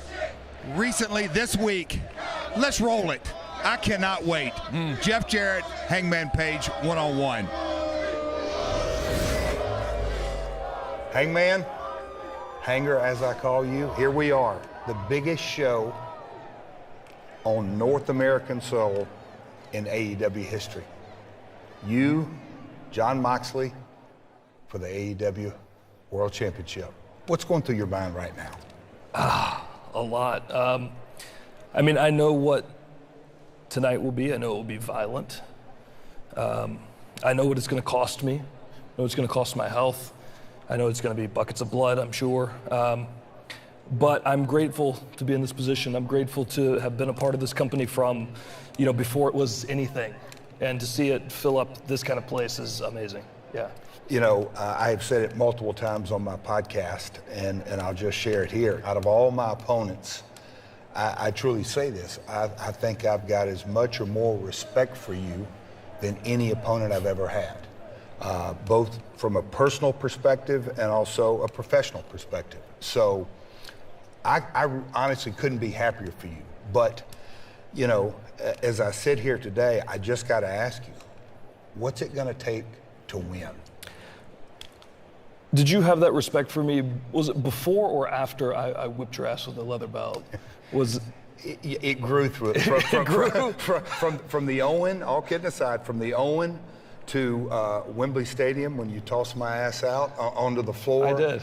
recently this week. Let's roll it. I cannot wait. Jeff Jarrett, Hangman Page, one-on-one. Hangman, Hanger as I call you, here we are. The biggest show on North American soil in AEW history. You, John Moxley, for the AEW World Championship. What's going through your mind right now? a lot. I mean, I know what tonight will be. I know it will be violent. I know what it's going to cost me. I know it's going to cost my health. I know it's going to be buckets of blood, I'm sure. But I'm grateful to be in this position. I'm grateful to have been a part of this company from, before it was anything. And to see it fill up this kind of place is amazing. Yeah. I've said it multiple times on my podcast, and I'll just share it here. Out of all my opponents, I truly say this. I think I've got as much or more respect for you than any opponent I've ever had, both from a personal perspective and also a professional perspective. So I honestly couldn't be happier for you. But, as I sit here today, I just got to ask you, what's it going to take to win? Did you have that respect for me? Was it before or after I whipped your ass with a leather belt? It grew through it. From the Owen, all kidding aside, from the Owen to Wembley Stadium when you tossed my ass out onto the floor. I did.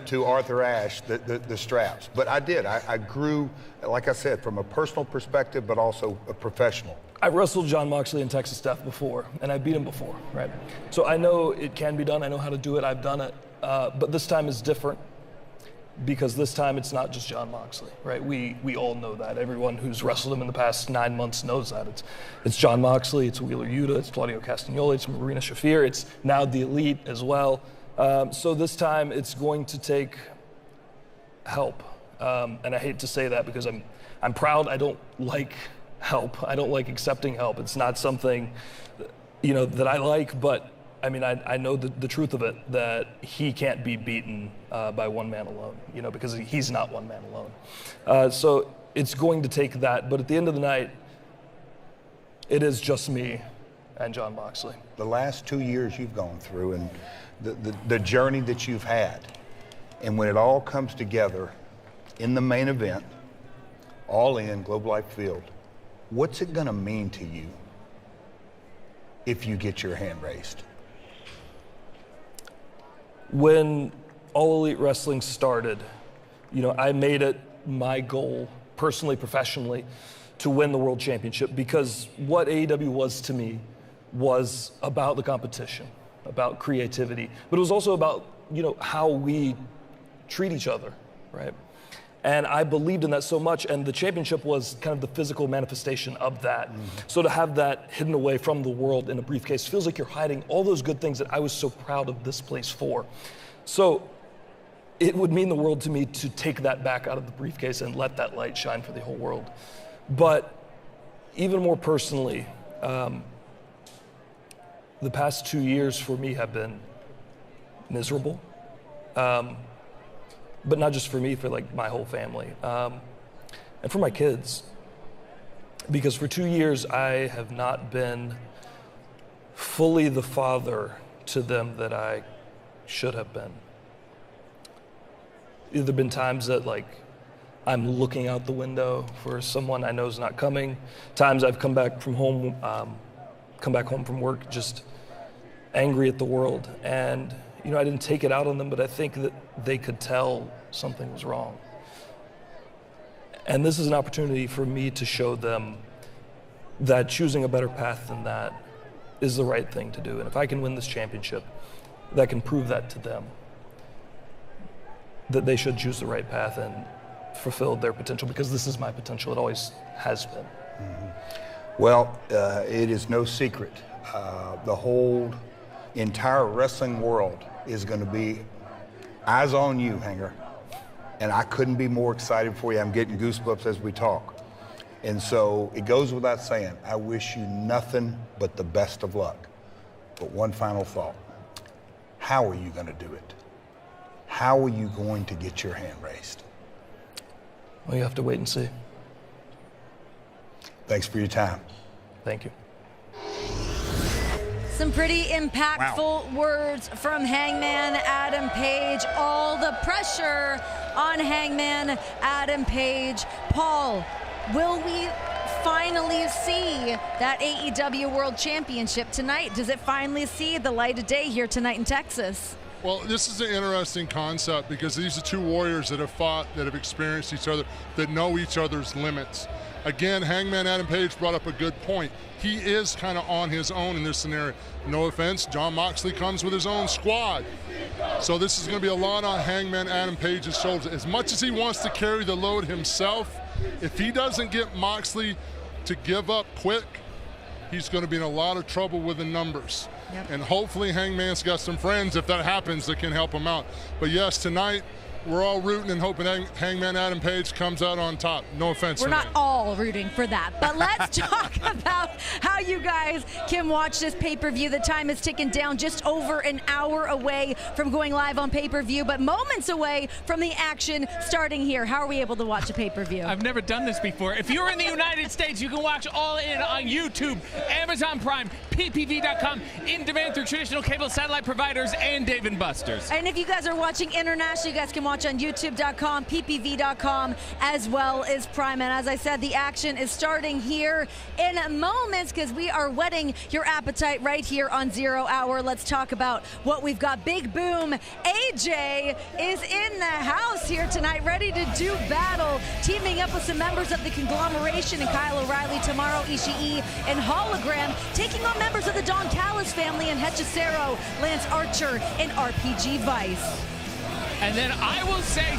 to Arthur Ashe, the straps. But I did. I grew, like I said, from a personal perspective, but also a professional. I wrestled John Moxley in Texas Death before, and I beat him before, right? So I know it can be done. I know how to do it. I've done it. But this time is different because this time it's not just John Moxley, right? We all know that. Everyone who's wrestled him in the past 9 months knows that. It's John Moxley, it's Wheeler Yuta, it's Claudio Castagnoli, it's Marina Shafir, it's now the Elite as well. So this time it's going to take help. And I hate to say that because I'm proud. I don't like help. I don't like accepting help. It's not something, that I like, but I mean, I know the truth of it, that he can't be beaten by one man alone, because he's not one man alone. So it's going to take that, but at the end of the night, it is just me and John Moxley. The last 2 years you've gone through and the journey that you've had, and when it all comes together in the main event, all in Globe Life Field, what's it gonna mean to you if you get your hand raised? When All Elite Wrestling started, I made it my goal, personally, professionally, to win the World Championship because what AEW was to me was about the competition, about creativity, but it was also about, how we treat each other, right? And I believed in that so much, and the championship was kind of the physical manifestation of that. So to have that hidden away from the world in a briefcase feels like you're hiding all those good things that I was so proud of this place for. So it would mean the world to me to take that back out of the briefcase and let that light shine for the whole world. But even more personally, the past 2 years for me have been miserable. But not just for me, for my whole family, and for my kids. Because for 2 years, I have not been fully the father to them that I should have been. There have been times that I'm looking out the window for someone I know is not coming. Times I've come back home from work just angry at the world. And I didn't take it out on them, but I think that they could tell something was wrong. And this is an opportunity for me to show them that choosing a better path than that is the right thing to do. And if I can win this championship, that can prove that to them, that they should choose the right path and fulfill their potential, because this is my potential. It always has been. Well, it is no secret. The whole entire wrestling world is going to be eyes on you, Hanger. And I couldn't be more excited for you. I'm getting goosebumps as we talk. And so it goes without saying, I wish you nothing but the best of luck. But one final thought. How are you going to do it? How are you going to get your hand raised? Well, you have to wait and see. Thanks for your time. Thank you. Some pretty impactful words from Hangman Adam Page. All the pressure on Hangman Adam Page. Paul, will we finally see that AEW World Championship tonight? Does it finally see the light of day here tonight in Texas? Well, this is an interesting concept because these are two warriors that have fought, that have experienced each other, that know each other's limits. Again, Hangman Adam Page brought up a good point. He is kind of on his own in this scenario. No offense, John Moxley comes with his own squad. So this is going to be a lot on Hangman Adam Page's shoulders. As much as he wants to carry the load himself, if he doesn't get Moxley to give up quick, he's going to be in a lot of trouble with the numbers. Yep. And hopefully Hangman's got some friends, if that happens, that can help him out. But yes, tonight, we're all rooting and hoping Hangman Adam Page comes out on top. No offense. We're not all rooting for that, but let's talk about how you guys can watch this pay-per-view. The time is ticking down, just over an hour away from going live on pay-per-view, but moments away from the action starting here. How are we able to watch a pay-per-view? I've never done this before. If you're in the United States, you can watch All In on YouTube, Amazon Prime, ppv.com, in demand through traditional cable satellite providers, and Dave & Buster's. And if you guys are watching internationally, you guys can watch on youtube.com, ppv.com, as well as Prime. And as I said, the action is starting here in moments because we are whetting your appetite right here on Zero Hour. Let's talk about what we've got. Big Boom AJ is in the house here tonight, ready to do battle, teaming up with some members of the conglomeration and Kyle O'Reilly, Tomorrow Ishii, and Hologram, taking on members of the Don Callis family and Hechicero, Lance Archer, and RPG Vice. And then I will say,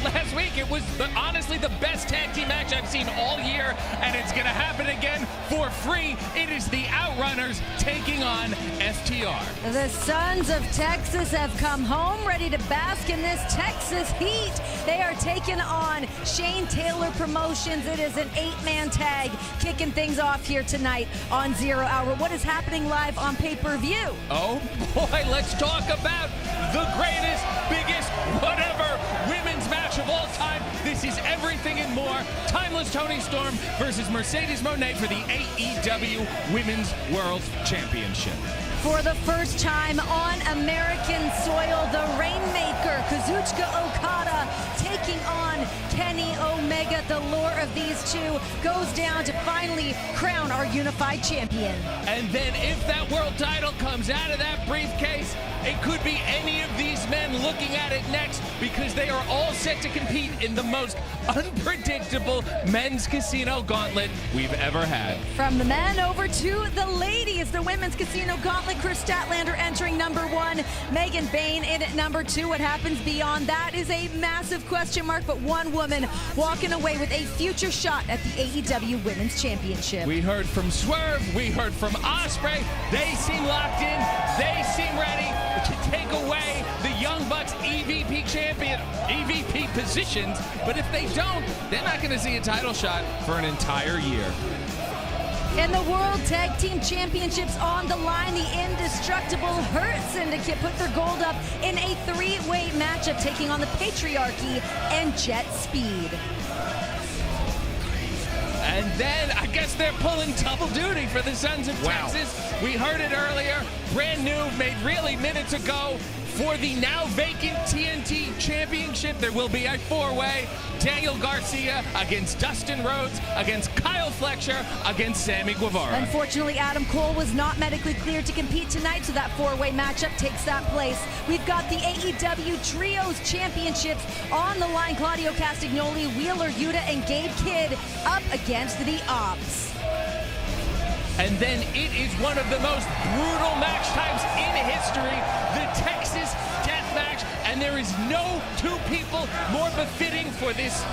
last week it was honestly the best tag team match I've seen all year, and it's going to happen again for free. It is the Outrunners taking on FTR. The Sons of Texas have come home, ready to bask in this Texas heat. They are taking on Shane Taylor Promotions. It is an 8-man tag, kicking things off here tonight on Zero Hour. What is happening live on pay-per-view? Oh boy, let's talk about the greatest, biggest, whatever women's match of all time. This is everything and more. Timeless Toni Storm versus Mercedes Mone for the AEW Women's World Championship. For the first time on American soil, the Rainmaker, Kazuchika Okada, taking on Kenny Omega. The lore of these two goes down to finally crown our unified champion. And then if that world title comes out of that briefcase, it could be any of these men looking at it next, because they are all set to compete in the most unpredictable men's casino gauntlet we've ever had. From the men over to the ladies, the women's casino gauntlet, Kris Statlander entering number 1, Megan Bayne in at number 2. What happens beyond that is a massive question mark, but one woman walking away with a future shot at the AEW Women's Championship. We heard from Swerve, we heard from Ospreay. They seem locked in, they seem ready to take away the Young Bucks EVP positions, but if they don't, they're not going to see a title shot for an entire year. And the World Tag Team Championships on the line. The indestructible Hurt Syndicate put their gold up in a 3-way matchup, taking on the Patriarchy and Jet Speed. And then I guess they're pulling double duty for the Sons of Texas. We heard it earlier, brand new, made really minutes ago. For the now vacant TNT Championship, there will be a 4-way. Daniel Garcia against Dustin Rhodes, against Kyle Fletcher, against Sammy Guevara. Unfortunately, Adam Cole was not medically cleared to compete tonight, so that 4-way matchup takes that place. We've got the AEW Trios Championships on the line. Claudio Castagnoli, Wheeler Yuta, and Gabe Kidd up against the Ops. And then it is one of the most brutal match times in history, the Texas Death Match, and there is no two people more befitting for this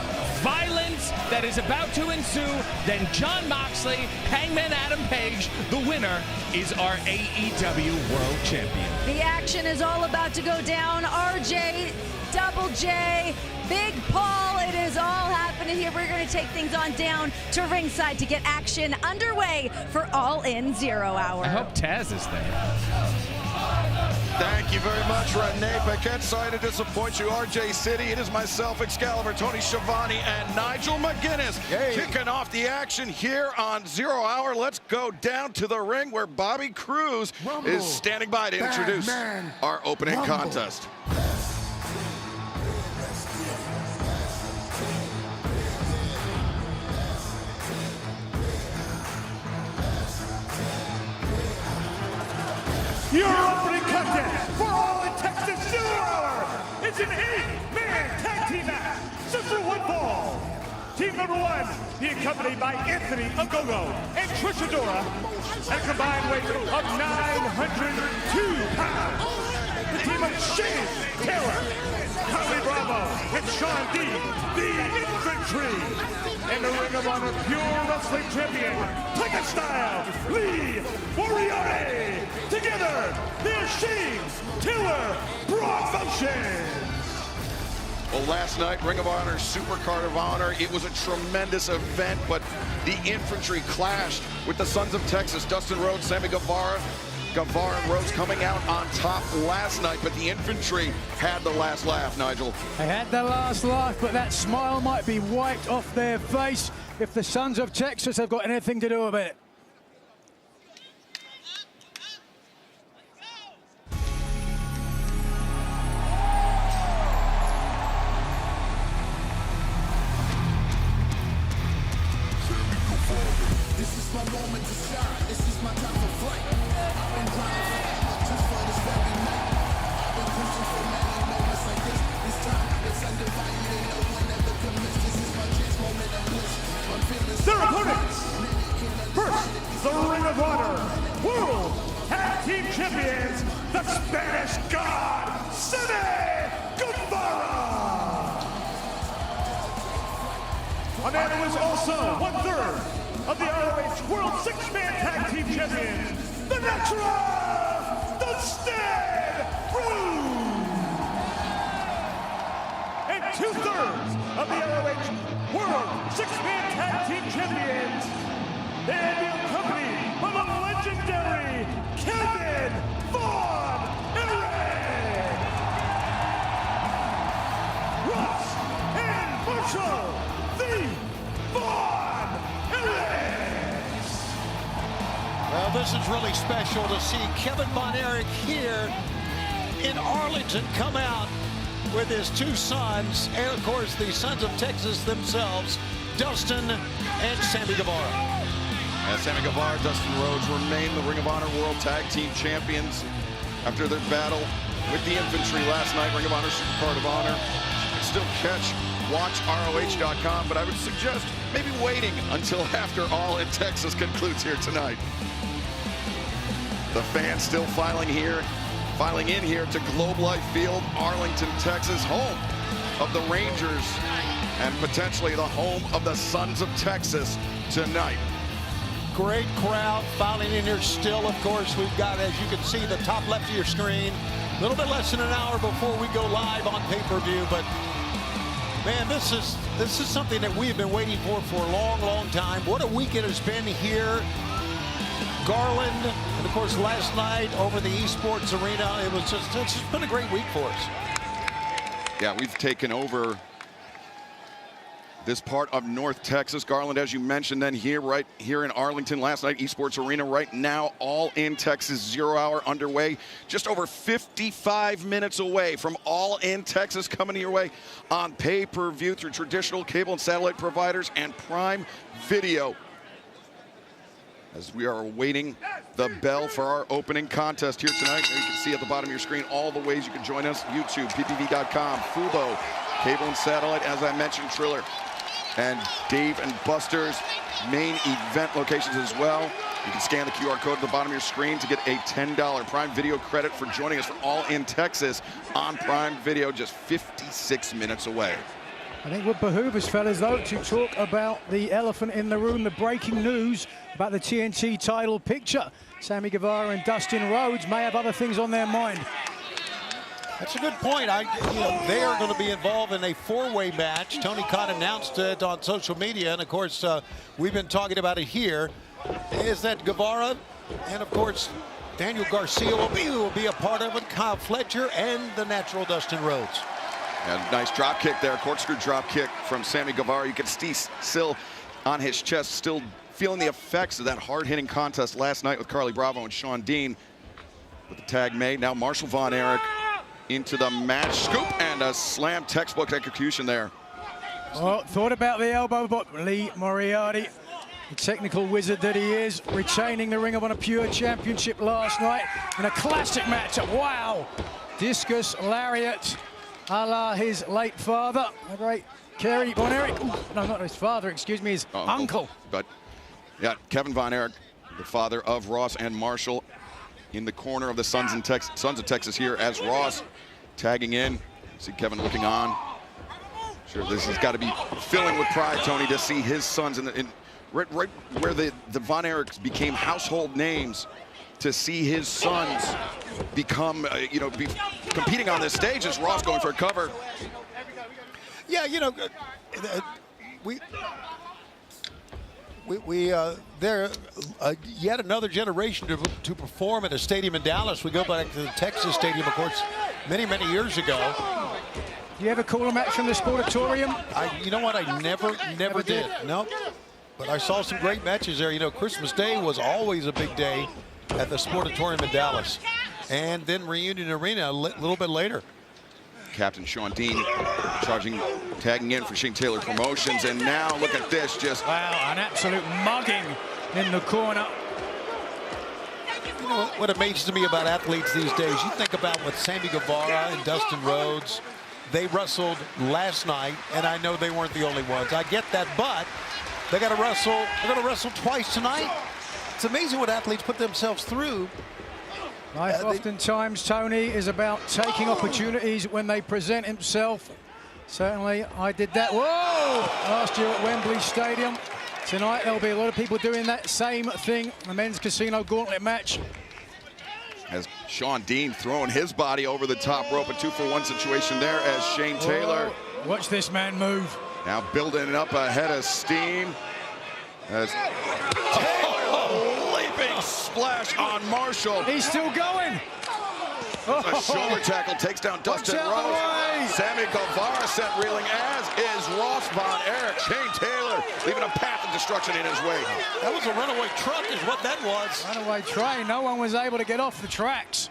violence that is about to ensue than John Moxley, Hangman Adam Page. The winner is our AEW World Champion. The action is all about to go down. RJ, Double J, Big Paul, it is all happening here. We're going to take things on down to ringside to get action underway for All In Zero Hour. I hope Taz is there. Thank you very much, Renee Paquette. Sorry to disappoint you, RJ City. It is myself, Excalibur, Tony Schiavone, and Nigel McGuinness kicking off the action here on Zero Hour. Let's go down to the ring where Bobby Cruz is standing by to introduce our opening contest. Your opening contest for All in Texas It's an 8-man tag team match, just for one fall. Team number 1 being accompanied by Anthony Ogogo and Trish Adora at a combined weight of 902 pounds. The team of Shane Taylor, Kali Bravo, and Sean D, the Infantry. And the Ring of Honor Pure Wrestling Champion, Tiger Style, Lee Moriarty. Together, they're Shane Taylor Promotions. Well, last night, Ring of Honor, Supercard of Honor, it was a tremendous event, but the Infantry clashed with the Sons of Texas, Dustin Rhodes, Sammy Guevara. Guevara and Rhodes coming out on top last night, but the Infantry had the last laugh, Nigel. They had the last laugh, but that smile might be wiped off their face if the Sons of Texas have got anything to do with it. This is my moment to shine. This is my time to flight. I've been grinding just for this very night. I've been pushing for many moments like this. This time it's undivided. Ain't no one ever can miss. This is my chance, moment of bliss. I'm feeling Their opponents. First, the Ring of Honor World Tag Team Champions, the Spanish God, Sammy Guevara. A man who is also 1/3 of the ROH World 6-Man Tag Team Champions, the Natural, Dustin Rhodes. And 2/3 of the ROH World 6-Man Tag Team Champions, they'll be accompanied by the legendary Kevin Von Erich. Ross and Marshall, the Von Erich. Well, this is really special to see Kevin Von Erich here in Arlington come out with his two sons, and of course the Sons of Texas themselves, Dustin and Sammy Guevara. As Sammy Guevara, Dustin Rhodes remain the Ring of Honor World Tag Team Champions after their battle with the Infantry last night. Ring of Honor Supercard of Honor. You can still watch ROH.com, but I would suggest maybe waiting until after All in Texas concludes here tonight. The fans still filing in here to Globe Life Field, Arlington, Texas, home of the Rangers and potentially the home of the Sons of Texas tonight. Great crowd filing in here still. Of course, we've got, as you can see, the top left of your screen, a little bit less than an hour before we go live on pay-per-view, but man, this is something that we've been waiting for a long, long time. What a week it has been here. Garland, and of course last night over the esports arena, it's just been a great week for us. Yeah, we've taken over this part of North Texas. Garland, as you mentioned, then right here in Arlington last night, esports arena right now, All in Texas 0 hour underway. Just over 55 minutes away from All in Texas coming your way on pay-per-view through traditional cable and satellite providers and Prime Video. As we are awaiting the bell for our opening contest here tonight. There you can see at the bottom of your screen all the ways you can join us. YouTube, ppv.com, Fubo, cable and satellite, as I mentioned, Triller, and Dave and Buster's main event locations as well. You can scan the QR code at the bottom of your screen to get a $10 Prime Video credit for joining us for All in Texas on Prime Video, just 56 minutes away. I think it would behoove us, fellas, though, to talk about the elephant in the room, the breaking news about the TNT title picture. Sammy Guevara and Dustin Rhodes may have other things on their mind. That's a good point. They are going to be involved in a four-way match. Tony Khan announced it on social media, and of course, we've been talking about it here. Is that Guevara and of course Daniel Garcia will be a part of it. Kyle Fletcher and the natural Dustin Rhodes. And nice drop kick there, corkscrew drop kick from Sammy Guevara. You can see still on his chest, still feeling the effects of that hard-hitting contest last night with Carly Bravo and Sean Dean. With the tag made, now Marshall Von Erich into the match. Scoop and a slam, textbook execution there. Well, thought about the elbow, but Lee Moriarty, the technical wizard that he is, retaining the Ring of Honor Pure Championship last night in a classic matchup. Wow! Discus lariat a la his late father, the great Kerry Von Erich. No, not his father, excuse me, his uncle. But yeah, Kevin Von Erich, the father of Ross and Marshall, in the corner of the Sons of Texas here as Ross tagging in. See Kevin looking on. Sure, this has got to be filling with pride, Tony, to see his sons right where the Von Erichs became household names. To see his sons become, be competing on this stage as Ross going for a cover. Yeah, they're yet another generation to perform at a stadium in Dallas. We go back to the Texas Stadium, of course, many, many years ago. Do you ever call a match from the Sportatorium? You know what? I never did. Nope. But I saw some great matches there. Christmas Day was always a big day at the Sportatorium in Dallas. And then Reunion Arena a little bit later. Captain Sean Dean tagging in for Shane Taylor Promotions. And now look at this, just... Wow, an absolute mugging in the corner. What amazes me about athletes these days, you think about what Sammy Guevara and Dustin Rhodes, they wrestled last night, and I know they weren't the only ones. I get that, but they got to wrestle. They're going to wrestle twice tonight. It's amazing what athletes put themselves through. Life oftentimes, Tony, is about taking opportunities when they present himself. Certainly, I did that. Whoa! Last year at Wembley Stadium. Tonight, there'll be a lot of people doing that same thing. The men's casino gauntlet match. As Sean Dean throwing his body over the top rope, a 2-for-1 situation there as Shane Taylor. Whoa. Watch this man move. Now building up ahead of steam. As Taylor leaping splash on Marshall. He's still going. A shoulder tackle takes down Dustin Rhodes. Sammy Guevara sent reeling, as is Ross Von Erich. Shane Taylor leaving a path of destruction in his way. That was a runaway truck is what that was. Runaway train. No one was able to get off the tracks.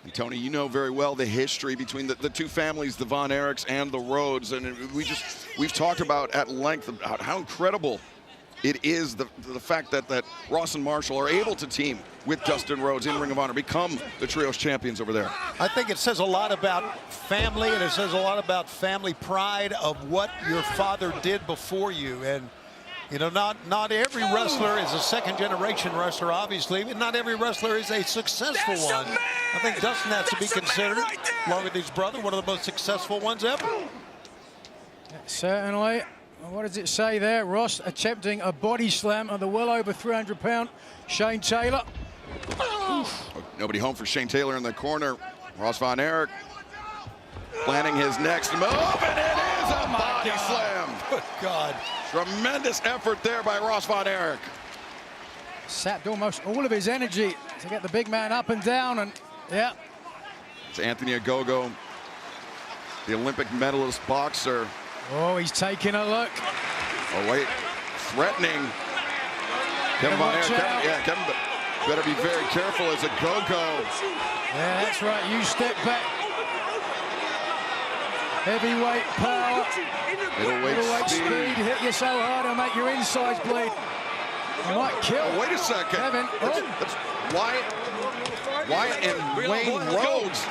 And Tony, you know very well the history between the two families, the Von Erichs and the Rhodes, and we've talked about at length about how incredible it is the fact that Ross and Marshall are able to team with Dustin Rhodes in Ring of Honor, become the trios champions over there. I think it says a lot about family, and it says a lot about family pride of what your father did before you. And not every wrestler is a second-generation wrestler, obviously, but not every wrestler is a successful one. I think Dustin has to be considered, along with his brother, one of the most successful ones ever. Certainly. What does it say there? Ross attempting a body slam on the well over 300-pound Shane Taylor. Nobody home for Shane Taylor in the corner. Ross Von Erich planning his next move, and it is a body slam. Good God. Tremendous effort there by Ross Von Erich. Sapped almost all of his energy to get the big man up and down, and yeah. It's Anthony Ogogo, the Olympic medalist boxer. Oh, he's taking a look. Oh, wait. Threatening. Kevin Von Erich. Kevin better be very careful as a go-go. Yeah, that's right. You step back. Heavyweight power. Middleweight speed. Hit you so hard it'll make your insides bleed. You might kill. Oh, wait a second. Kevin. That's Wyatt and Wayne Rhodes,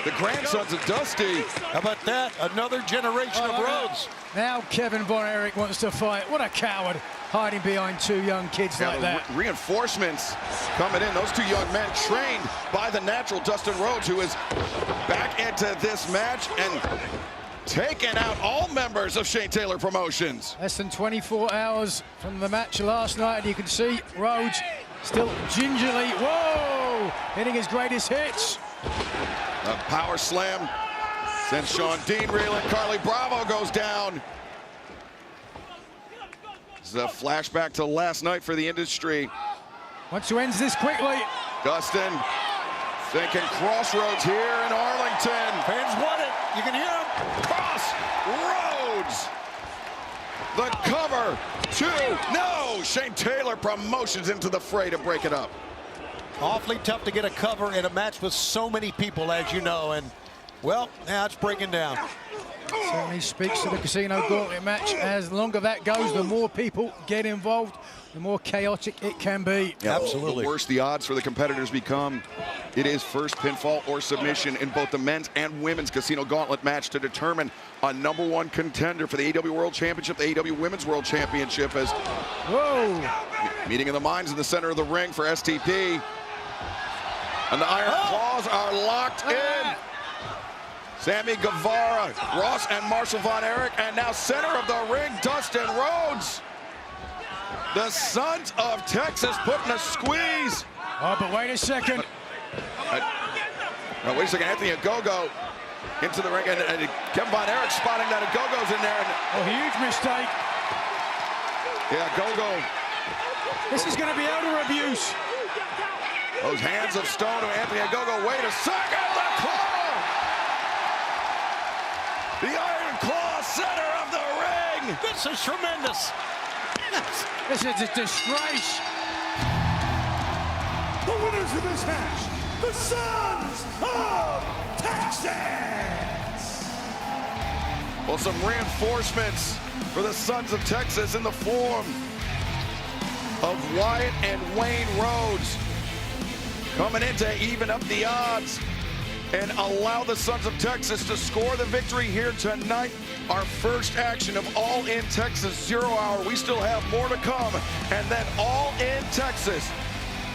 the grandsons of Dusty. How about that? Another generation of Rhodes. Now Kevin Von Erich wants to fight. What a coward, hiding behind two young kids like that. Reinforcements coming in. Those two young men trained by the natural Dustin Rhodes, who is back into this match and taking out all members of Shane Taylor Promotions. Less than 24 hours from the match last night, and you can see Rhodes still gingerly, hitting his greatest hits. A power slam sends Sean Dean reeling. Carly Bravo goes down. This is a flashback to last night for the industry. Wants to end this quickly. Dustin thinking crossroads here in Arlington. Fans want it. You can hear them. Crossroads. The cover. 2. No. Shane Taylor Promotions into the fray to break it up. Awfully tough to get a cover in a match with so many people, as you know, and well, now it's breaking down. Certainly speaks to the Casino Gauntlet match. As longer that goes, the more people get involved, the more chaotic it can be. Yeah, the worse the odds for the competitors become. It is first pinfall or submission in both the men's and women's Casino Gauntlet match to determine a #1 contender for the AEW World Championship, the AEW Women's World Championship. As meeting of the minds in the center of the ring for STP. And the Iron Claws are locked in. Sammy Guevara, Ross and Marshall Von Erich, and now center of the ring, Dustin Rhodes. The Sons of Texas putting a squeeze. Oh, but wait a second. Wait a second, Anthony Ogogo into the ring, and Kevin Von Erich spotting that Ogogo's in there. A huge mistake. Yeah, Ogogo. This is going to be elder abuse. Those hands of stone to Anthony Ogogo. Wait a second, the claw! The Iron Claw, center of the ring. This is tremendous. This is a disgrace. The winners of this match, the Sons of Texas. Well, some reinforcements for the Sons of Texas in the form of Wyatt and Wayne Rhodes coming in to even up the odds and allow the Sons of Texas to score the victory here tonight. Our first action of All In Texas 0 Hour. We still have more to come. And then All In Texas,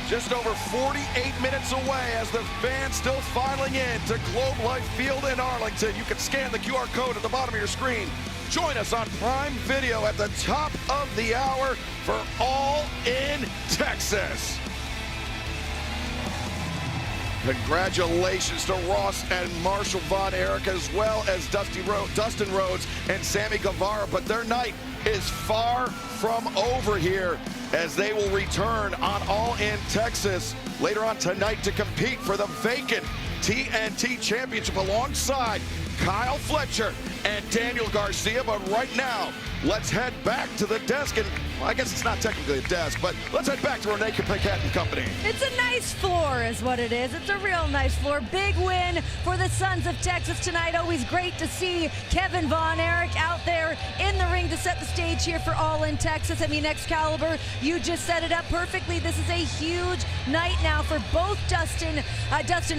just over 48 minutes away as the fans still filing in to Globe Life Field in Arlington. You can scan the QR code at the bottom of your screen. Join us on Prime Video at the top of the hour for All In Texas. Congratulations to Ross and Marshall Von Erich, as well as Dustin Rhodes and Sammy Guevara. But their night is far from over here, as they will return on All In Texas later on tonight to compete for the vacant TNT Championship alongside Kyle Fletcher and Daniel Garcia. But right now, let's head back to the desk, and well, I guess it's not technically a desk, but let's head back to Renee Paquette and company. It's a nice floor is what it is. It's a real nice floor. Big win for the Sons of Texas tonight. Always great to see Kevin Von Erich out there in the ring to set the stage here for All In Texas. I mean, Excalibur, you just set it up perfectly. This is a huge night now for both Dustin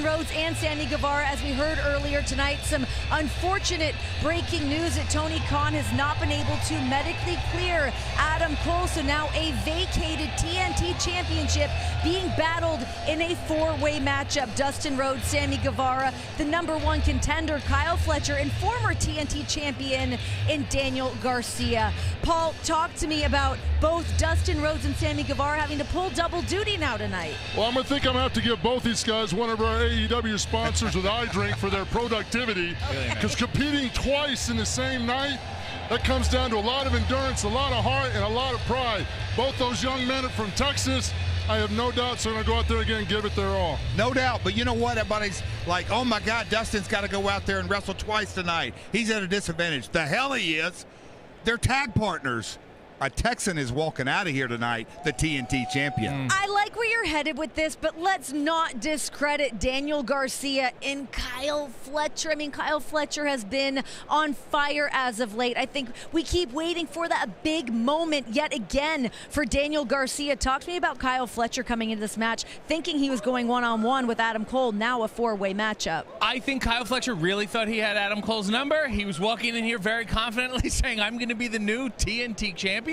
Rhodes and Sammy Guevara. As we heard earlier tonight, some unfortunate breaking news that Tony Khan has not been able to medically clear Adam Cole, so now a vacated TNT Championship being battled in a four-way matchup. Dustin Rhodes, Sammy Guevara, the #1 contender Kyle Fletcher, and former TNT champion in Daniel Garcia. Paul, talk to me about both Dustin Rhodes and Sammy Guevara having to pull double duty now tonight. Well, I'm going to have to give both these guys one of our AEW sponsors with iDrink for their productivity, because competing twice in the same night, that comes down to a lot of endurance, a lot of heart, and a lot of pride. Both those young men are from Texas. I have no doubt they're going to go out there again and give it their all. No doubt, but you know what? Everybody's like, oh my God, Dustin's got to go out there and wrestle twice tonight. He's at a disadvantage. The hell he is. They're tag partners. A Texan is walking out of here tonight, the TNT champion. I like where you're headed with this, but let's not discredit Daniel Garcia and Kyle Fletcher. I mean, Kyle Fletcher has been on fire as of late. I think we keep waiting for that big moment yet again for Daniel Garcia. Talk to me about Kyle Fletcher coming into this match, thinking he was going one-on-one with Adam Cole, now a four-way matchup. I think Kyle Fletcher really thought he had Adam Cole's number. He was walking in here very confidently saying, I'm going to be the new TNT champion.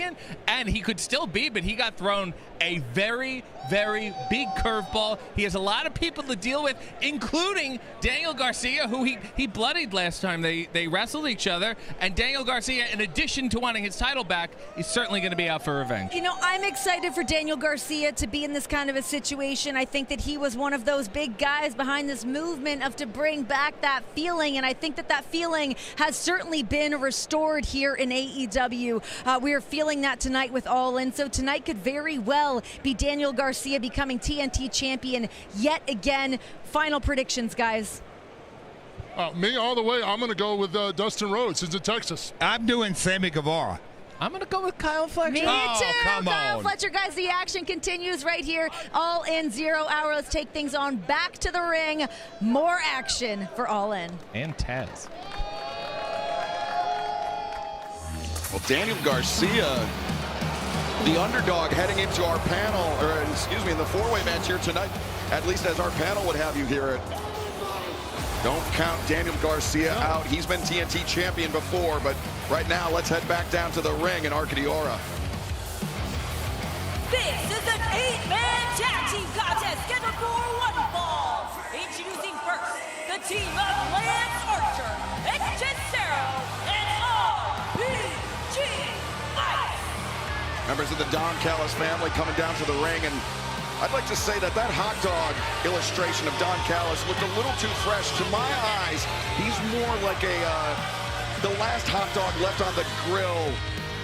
And he could still be, but he got thrown a very, very big curveball. He has a lot of people to deal with, including Daniel Garcia, who he bloodied last time they wrestled each other. And Daniel Garcia, in addition to wanting his title back, is certainly going to be out for revenge. You know, I'm excited for Daniel Garcia to be in this kind of a situation. I think that he was one of those big guys behind this movement to bring back that feeling, and I think that feeling has certainly been restored here in AEW. We are feeling that tonight with All In, so tonight could very well be Daniel Garcia becoming TNT champion yet again. Final predictions, guys. Me all the way. I'm going to go with Dustin Rhodes. He's in Texas. I'm doing Sammy Guevara. I'm going to go with Kyle Fletcher. Me too. Kyle Fletcher, guys. The action continues right here. All In 0 Hour. Let's take things on back to the ring. More action for All In. And Taz. Well, Daniel Garcia, the underdog heading into our panel, or excuse me, in the four-way match here tonight, at least as our panel would have you hear it. Don't count Daniel Garcia out. He's been TNT champion before, but right now, let's head back down to the ring in Arcadiora. This is an 8-man tag team contest scheduled for one fall. Introducing first, the team of Lance Archer, Cesaro, and RPG Ice. Members of the Don Callis family coming down to the ring, and I'd like to say that hot dog illustration of Don Callis looked a little too fresh to my eyes. He's more like the last hot dog left on the grill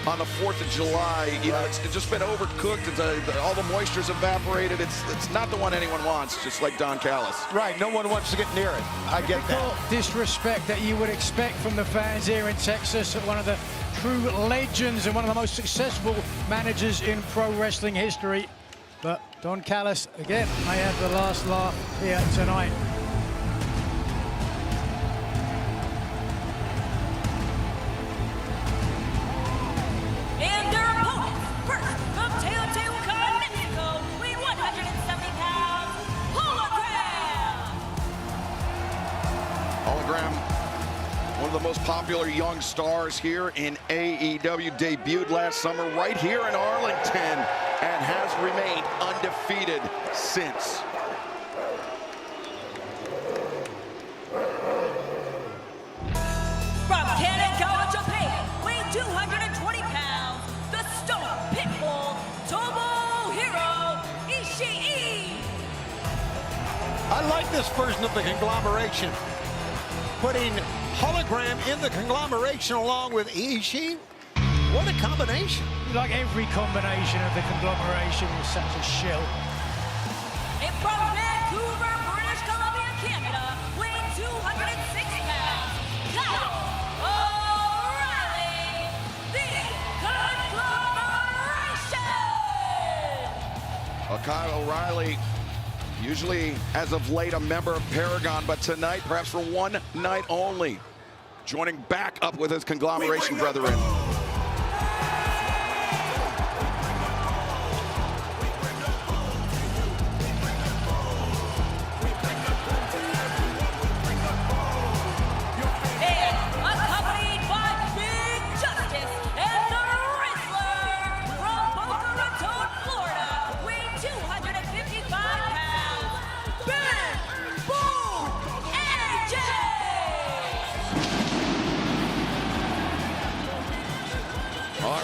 on the 4th of July. You know, it's just been overcooked. All the moisture's evaporated. It's not the one anyone wants, just like Don Callis. Right, no one wants to get near it. I get that. Disrespect that you would expect from the fans here in Texas, one of the true legends and one of the most successful managers in pro wrestling history. But Don Callis, again, may have the last laugh here tonight. And their opponents, first from Teotihuacan, Mexico, weighing 170 pounds, Hologram, one of the most popular young stars here in AEW, debuted last summer right here in Arlington and has remained undefeated since. From Kanagawa, Japan, weighing 220 pounds, the Stone Pitbull, Tomohiro Ishii. I like this version of the conglomeration. Putting Hologram in the conglomeration along with Ishii. What a combination. Like every combination of the conglomeration is such a shill. And from Vancouver, British Columbia, Canada, weighing 206 pounds, Kyle O'Reilly, the Conglomeration. Kyle O'Reilly, usually as of late a member of Paragon, but tonight, perhaps for one night only, joining back up with his conglomeration brethren.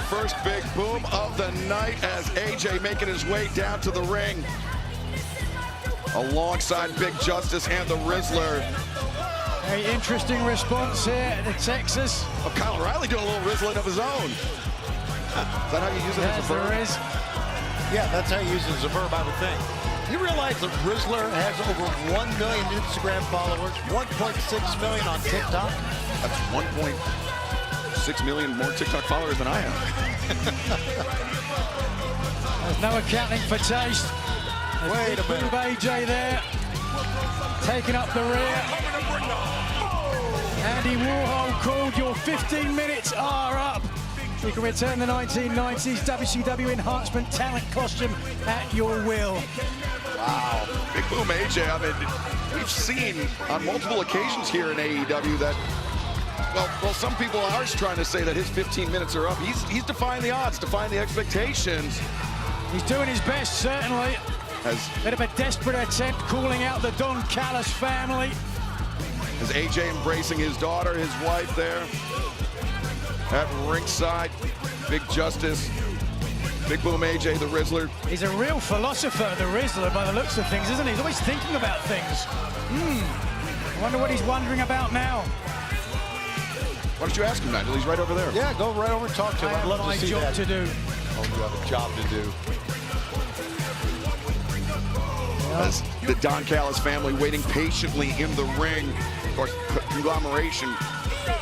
First big boom of the night as AJ making his way down to the ring alongside Big Justice and the Rizzler. Very interesting response here to Texas. Oh, Kyle O'Reilly doing a little Rizzling of his own. Is that how you use it as a verb? There is. Yeah, that's how you use it as a verb, I would think. You realize that Rizzler has over 1 million Instagram followers, 1.6 million on TikTok? That's 1.6 million more TikTok followers than I have. There's no accounting for taste. Wait a minute. AJ there, taking up the rear. Andy Warhol called your 15 minutes are up. You can return the 1990s WCW enhancement talent costume at your will. Wow. Big Boom AJ, I mean, we've seen on multiple occasions here in AEW that well, some people are trying to say that his 15 minutes are up. He's defying the odds, defying the expectations. He's doing his best, certainly. Bit of a desperate attempt calling out the Don Callis family. As AJ embracing his daughter, his wife there at ringside. Big Justice, Big Boom AJ, the Rizzler. He's a real philosopher, the Rizzler, by the looks of things, isn't he? He's always thinking about things. I wonder what he's wondering about now. Why don't you ask him, Nigel? He's right over there. Yeah, go right over and talk to him. I'd love to see that. I have my job to do. Oh, you have a job to do. As the Don Callis family waiting patiently in the ring. Of course, conglomeration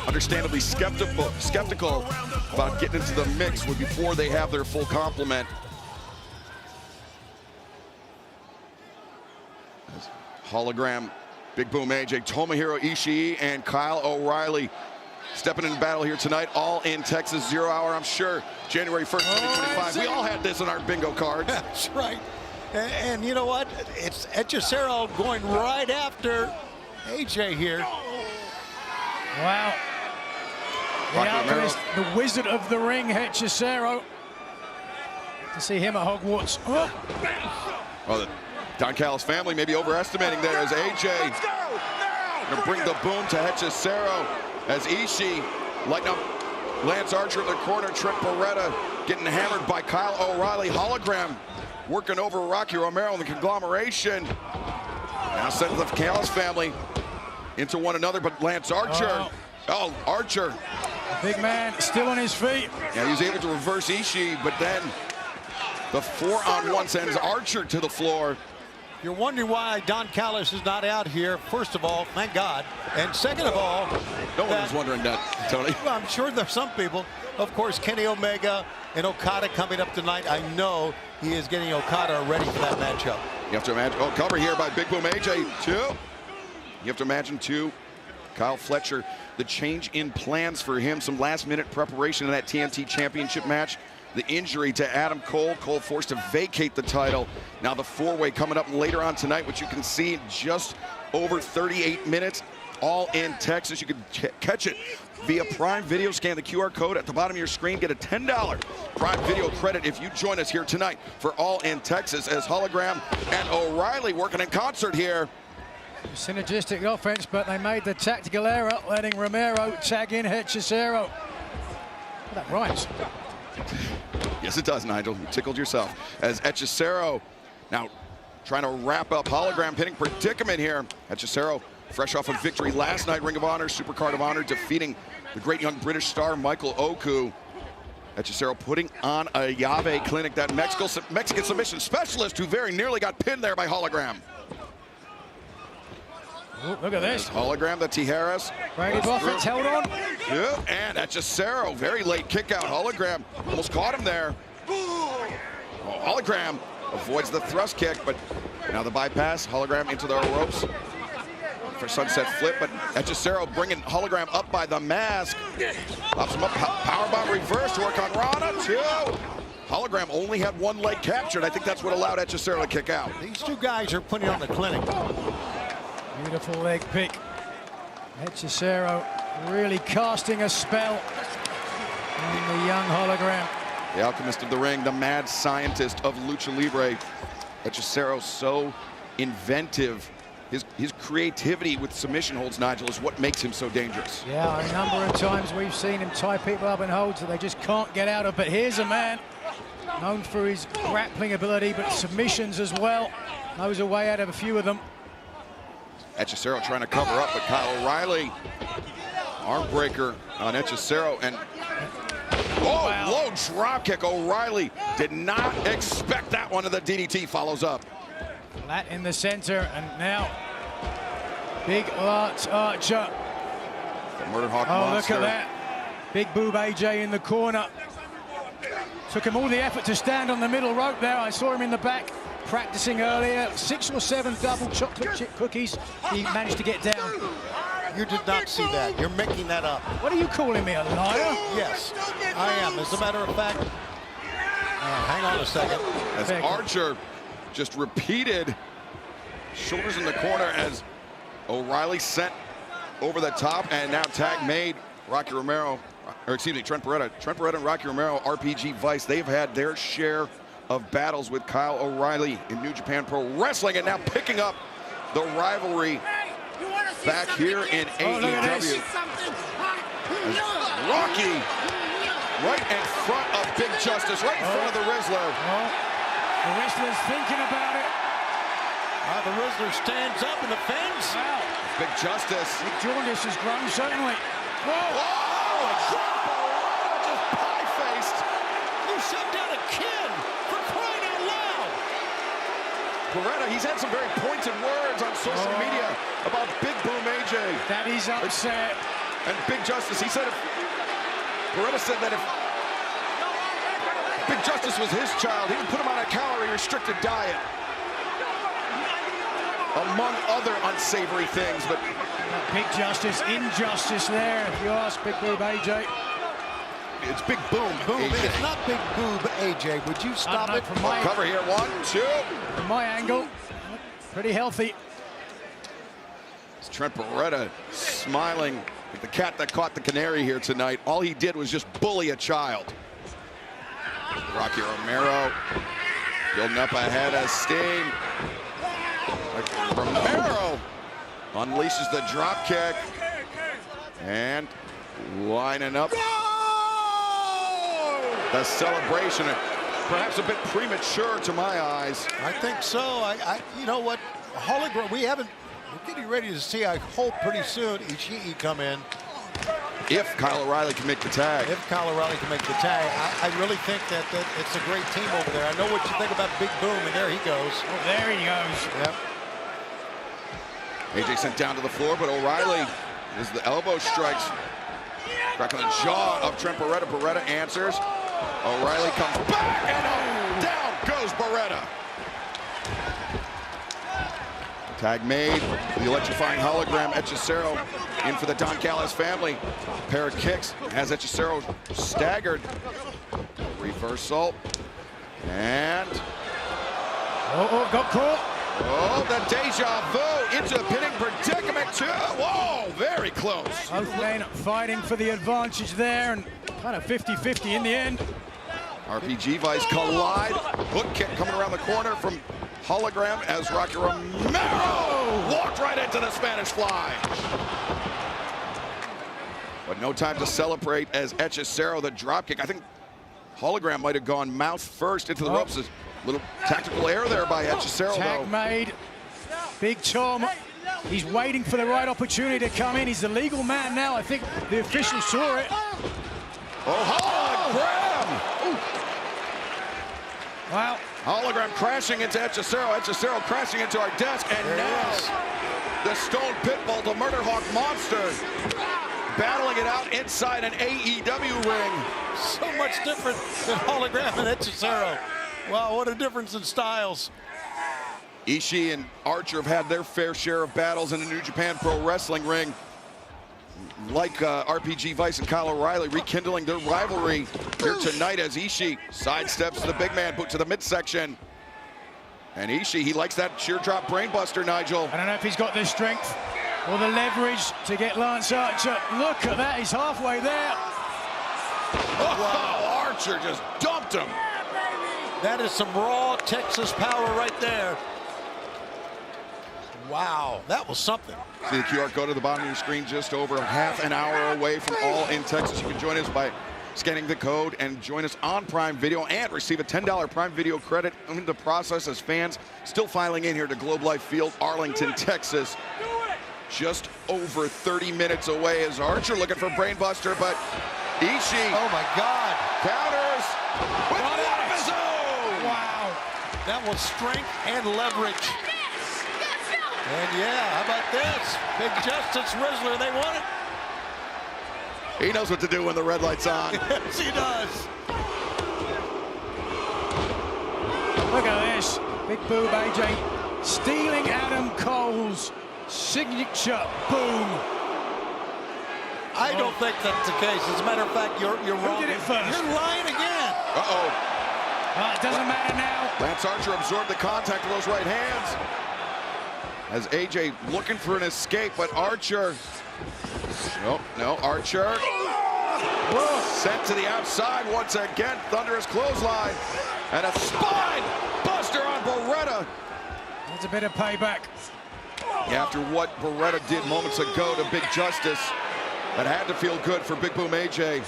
understandably skeptical about getting into the mix before they have their full complement. As Hologram, Big Boom AJ, Tomohiro Ishii, and Kyle O'Reilly stepping in battle here tonight, all in Texas, 0 hour. I'm sure January 1st, 2025. We all had this on our bingo cards. That's right. And you know what? It's Hechicero going right after AJ here. Wow. The alchemist, the wizard of the ring, Hechicero. To see him at Hogwarts. Oh. Well, the Don Callis family may be overestimating there as AJ going to bring the boom to Hechicero as Ishii lighting up Lance Archer in the corner. Trent Beretta getting hammered by Kyle O'Reilly. Hologram working over Rocky Romero in the conglomeration. Now sending the Callis family into one another, but Lance Archer. Oh, Archer. Big man still on his feet. Yeah, he was able to reverse Ishii, but then the 4-on-1 sends Archer to the floor. You're wondering why Don Callis is not out here. First of all, thank God. And second of all, no one was wondering that, Tony. Well, I'm sure there's some people. Of course, Kenny Omega and Okada coming up tonight. I know he is getting Okada ready for that matchup. You have to imagine, cover here by Big Boom AJ, too. You have to imagine, too, Kyle Fletcher, the change in plans for him, some last-minute preparation in that TNT Championship match. The injury to Adam Cole. Cole forced to vacate the title. Now the four-way coming up later on tonight, which you can see in just over 38 minutes, all in Texas. You can catch it via Prime Video. Scan the QR code at the bottom of your screen. Get a $10 Prime Video credit if you join us here tonight for All in Texas as Hologram and O'Reilly working in concert here. Synergistic offense, but they made the tactical error, letting Romero tag in Hechicero. That rhymes. Yes, it does, Nigel. You tickled yourself. As Hechicero now trying to wrap up Hologram, pinning predicament here. Hechicero fresh off a victory last night, Ring of Honor, Supercard of Honor, defeating the great young British star Michael Oku. Hechicero putting on a Yave Clinic, that Mexican submission specialist who very nearly got pinned there by Hologram. Ooh, look at this. Hologram, the Tijeras. Brady Buffett's held on. Yeah, and Hechicero, very late kick out. Hologram almost caught him there. Oh, Hologram avoids the thrust kick, but now the bypass. Hologram into the ropes for sunset flip, but Hechicero bringing Hologram up by the mask. Pops him up, powerbomb reverse to work on Rana, too. Hologram only had one leg captured. I think that's what allowed Hechicero to kick out. These two guys are putting on the clinic. Beautiful leg pick. Hechicero really casting a spell on the young Hologram. The alchemist of the ring, the mad scientist of Lucha Libre. Hechicero so inventive. His creativity with submission holds, Nigel, is what makes him so dangerous. Yeah, a number of times we've seen him tie people up in holds that they just can't get out of. But here's a man known for his grappling ability, but submissions as well. Knows a way out of a few of them. Hechicero trying to cover up, but Kyle O'Reilly, arm breaker on Hechicero, and low drop kick. O'Reilly did not expect that one, and the DDT follows up. Flat in the center, and now Big Lance Archer. The Murder Hawk Look monster. at that. Big Boob AJ in the corner. Took him all the effort to stand on the middle rope there. I saw him in the back practicing earlier. 6 or 7 double chocolate chip cookies he managed to get down. You did not see that. You're making that up. What are you calling me, a liar? Yes, I am. As a matter of fact, hang on a second. As Archer just repeated shoulders in the corner as O'Reilly sent over the top, and now tag made. Rocky Romero, or excuse me, Trent Beretta. Trent Beretta and Rocky Romero, RPG Vice, they've had their share of battles with Kyle O'Reilly in New Japan Pro Wrestling, and now picking up the rivalry back here in AEW. Rocky right in front of Big Justice, right in front of the Rizzler. The Rizzler's thinking about it. The Rizzler stands up and defends. Wow. Big Justice. Big Jaundice has grown, certainly. Whoa! Just pie-faced. You shut down a kid for crying out loud. Beretta, he's had some very pointed words on social media about Big Boom AJ. That he's upset. And Big Justice, he said Beretta said that if Big Justice was his child, he would put him on a calorie-restricted diet, among other unsavory things. But Big Justice, injustice there, if you ask Big Boob AJ. It's Big Boom. AJ. It's not Big Boob AJ. Would you stop it? From my cover here, 1, 2. From my angle, pretty healthy. It's Trent Beretta smiling like the cat that caught the canary here tonight. All he did was just bully a child. Rocky Romero building up ahead as Sting. Romero unleashes the drop kick and lining up the celebration. Perhaps a bit premature to my eyes. I think so. You know what, hologram. We're getting ready to see, I hope pretty soon, Ishii come in. If Kyle O'Reilly can make the tag. If Kyle O'Reilly can make the tag. I really think that it's a great team over there. I know what you think about Big Boom, and there he goes. Oh, there he goes. Yep. AJ sent down to the floor, but O'Reilly is the elbow strikes. Back on the jaw of Trent Beretta. Beretta answers. O'Reilly comes back, and down goes Beretta. Tag made. The electrifying hologram. Hechicero in for the Don Callis family. Pair of kicks has Hechicero staggered. Reversal. And. Got caught. Oh, the deja vu into the pinning predicament too. Whoa, very close. Both men fighting for the advantage there, and kind of 50-50 in the end. RPG Vice collide. Hook kick coming around the corner from hologram as Rocky Romero walked right into the Spanish Fly. But no time to celebrate as Hechicero, the dropkick. I think hologram might have gone mouth first into the ropes. A little tactical error there by Hechicero. Tag made. Big Tom. He's waiting for the right opportunity to come in. He's the legal man now. I think the officials saw it. Oh, hologram! Wow. Hologram crashing into Hechicero. Hechicero crashing into our desk. And now the Stone Pitbull, the Murder Hawk Monster, battling it out inside an AEW ring. So much different than hologram and Hechicero. Wow, what a difference in styles. Ishii and Archer have had their fair share of battles in the New Japan Pro Wrestling ring. Like RPG Vice and Kyle O'Reilly rekindling their rivalry here tonight as Ishii sidesteps the big man, boot to the midsection. And Ishii, he likes that sheer drop brainbuster, Nigel. I don't know if he's got the strength or the leverage to get Lance Archer. Look at that, he's halfway there. Oh, Archer just dumped him. That is some raw Texas power right there. Wow, that was something. See the QR code at the bottom of your screen, just over half an hour away from All In Texas. You can join us by scanning the code and join us on Prime Video and receive a $10 Prime Video credit in the process as fans still filing in here to Globe Life Field, Arlington, Texas. Just over 30 minutes away is Archer looking for brainbuster, but Ishii. Oh my God. Counters with one of his own. Wow. That was strength and leverage. And yeah, how about this? Big Justice Rizzler, they won it. He knows what to do when the red light's on. Yes, he does. Look at this. Big Boob AJ stealing Adam Cole's signature boom. I don't think that's the case. As a matter of fact, you're wrong. Who did it first? You're lying again. Uh-oh. It doesn't matter now. Lance Archer absorbed the contact of those right hands. As AJ looking for an escape, but Archer, no, Archer sent to the outside once again. Thunderous clothesline and a spine buster on Beretta. That's a bit of payback. After what Beretta did moments ago to Big Justice, that had to feel good for Big Boom AJ.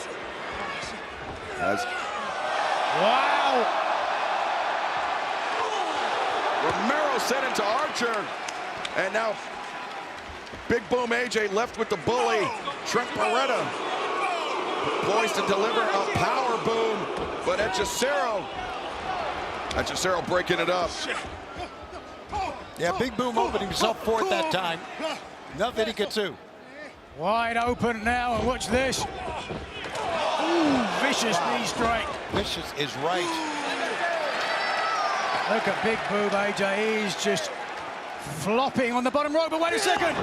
Wow! Romero sent into Archer. And now, Big Boom AJ left with the bully, Trent Beretta. Poised to deliver a power boom, but Hechicero breaking it up. Yeah, Big Boom opened himself for it that time. Nothing he could do. Wide open now, and watch this. Ooh, vicious knee strike. Vicious is right. Look at Big Boob AJ, he's just flopping on the bottom rope, but wait a second.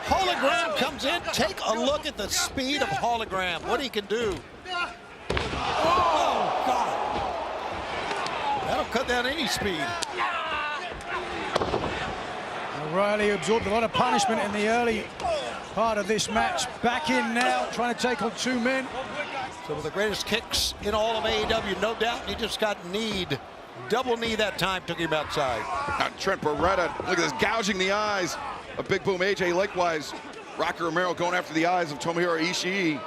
Hologram comes in. Take a look at the speed of Hologram, what he can do. Oh, God. That'll cut down any speed. O'Reilly absorbed a lot of punishment in the early part of this match. Back in now, trying to take on two men. Some of the greatest kicks in all of AEW, no doubt. He just got kneed. Double knee that time, took him outside. Now Trent Beretta, look at this, gouging the eyes of Big Boom AJ. Likewise, Rocky Romero going after the eyes of Tomohiro Ishii.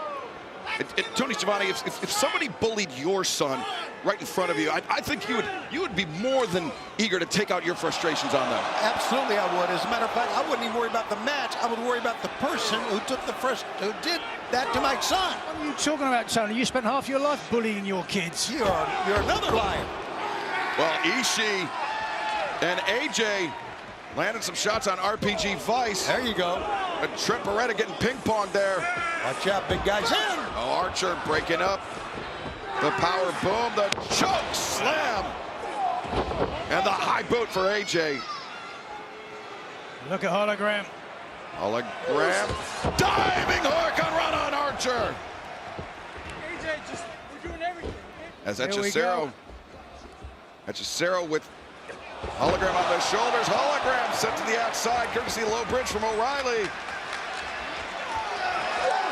Tony Schiavone, if somebody bullied your son right in front of you, I think you would be more than eager to take out your frustrations on them. Absolutely, I would. As a matter of fact, I wouldn't even worry about the match. I would worry about the person who did that to my son. What are you talking about, Tony? You spent half your life bullying your kids. You're another liar. Well, Ishii and AJ landed some shots on RPG Vice. There you go. And Trent Beretta getting ping-ponged there. Watch out, big guys in. Oh, Archer breaking up. The power boom, the choke slam. And the high boot for AJ. Look at Hologram. Hologram. Diving Hurricane Run on Archer. AJ, we're doing everything. As Hechicero with Hologram on the shoulders. Hologram sent to the outside, courtesy low bridge from O'Reilly.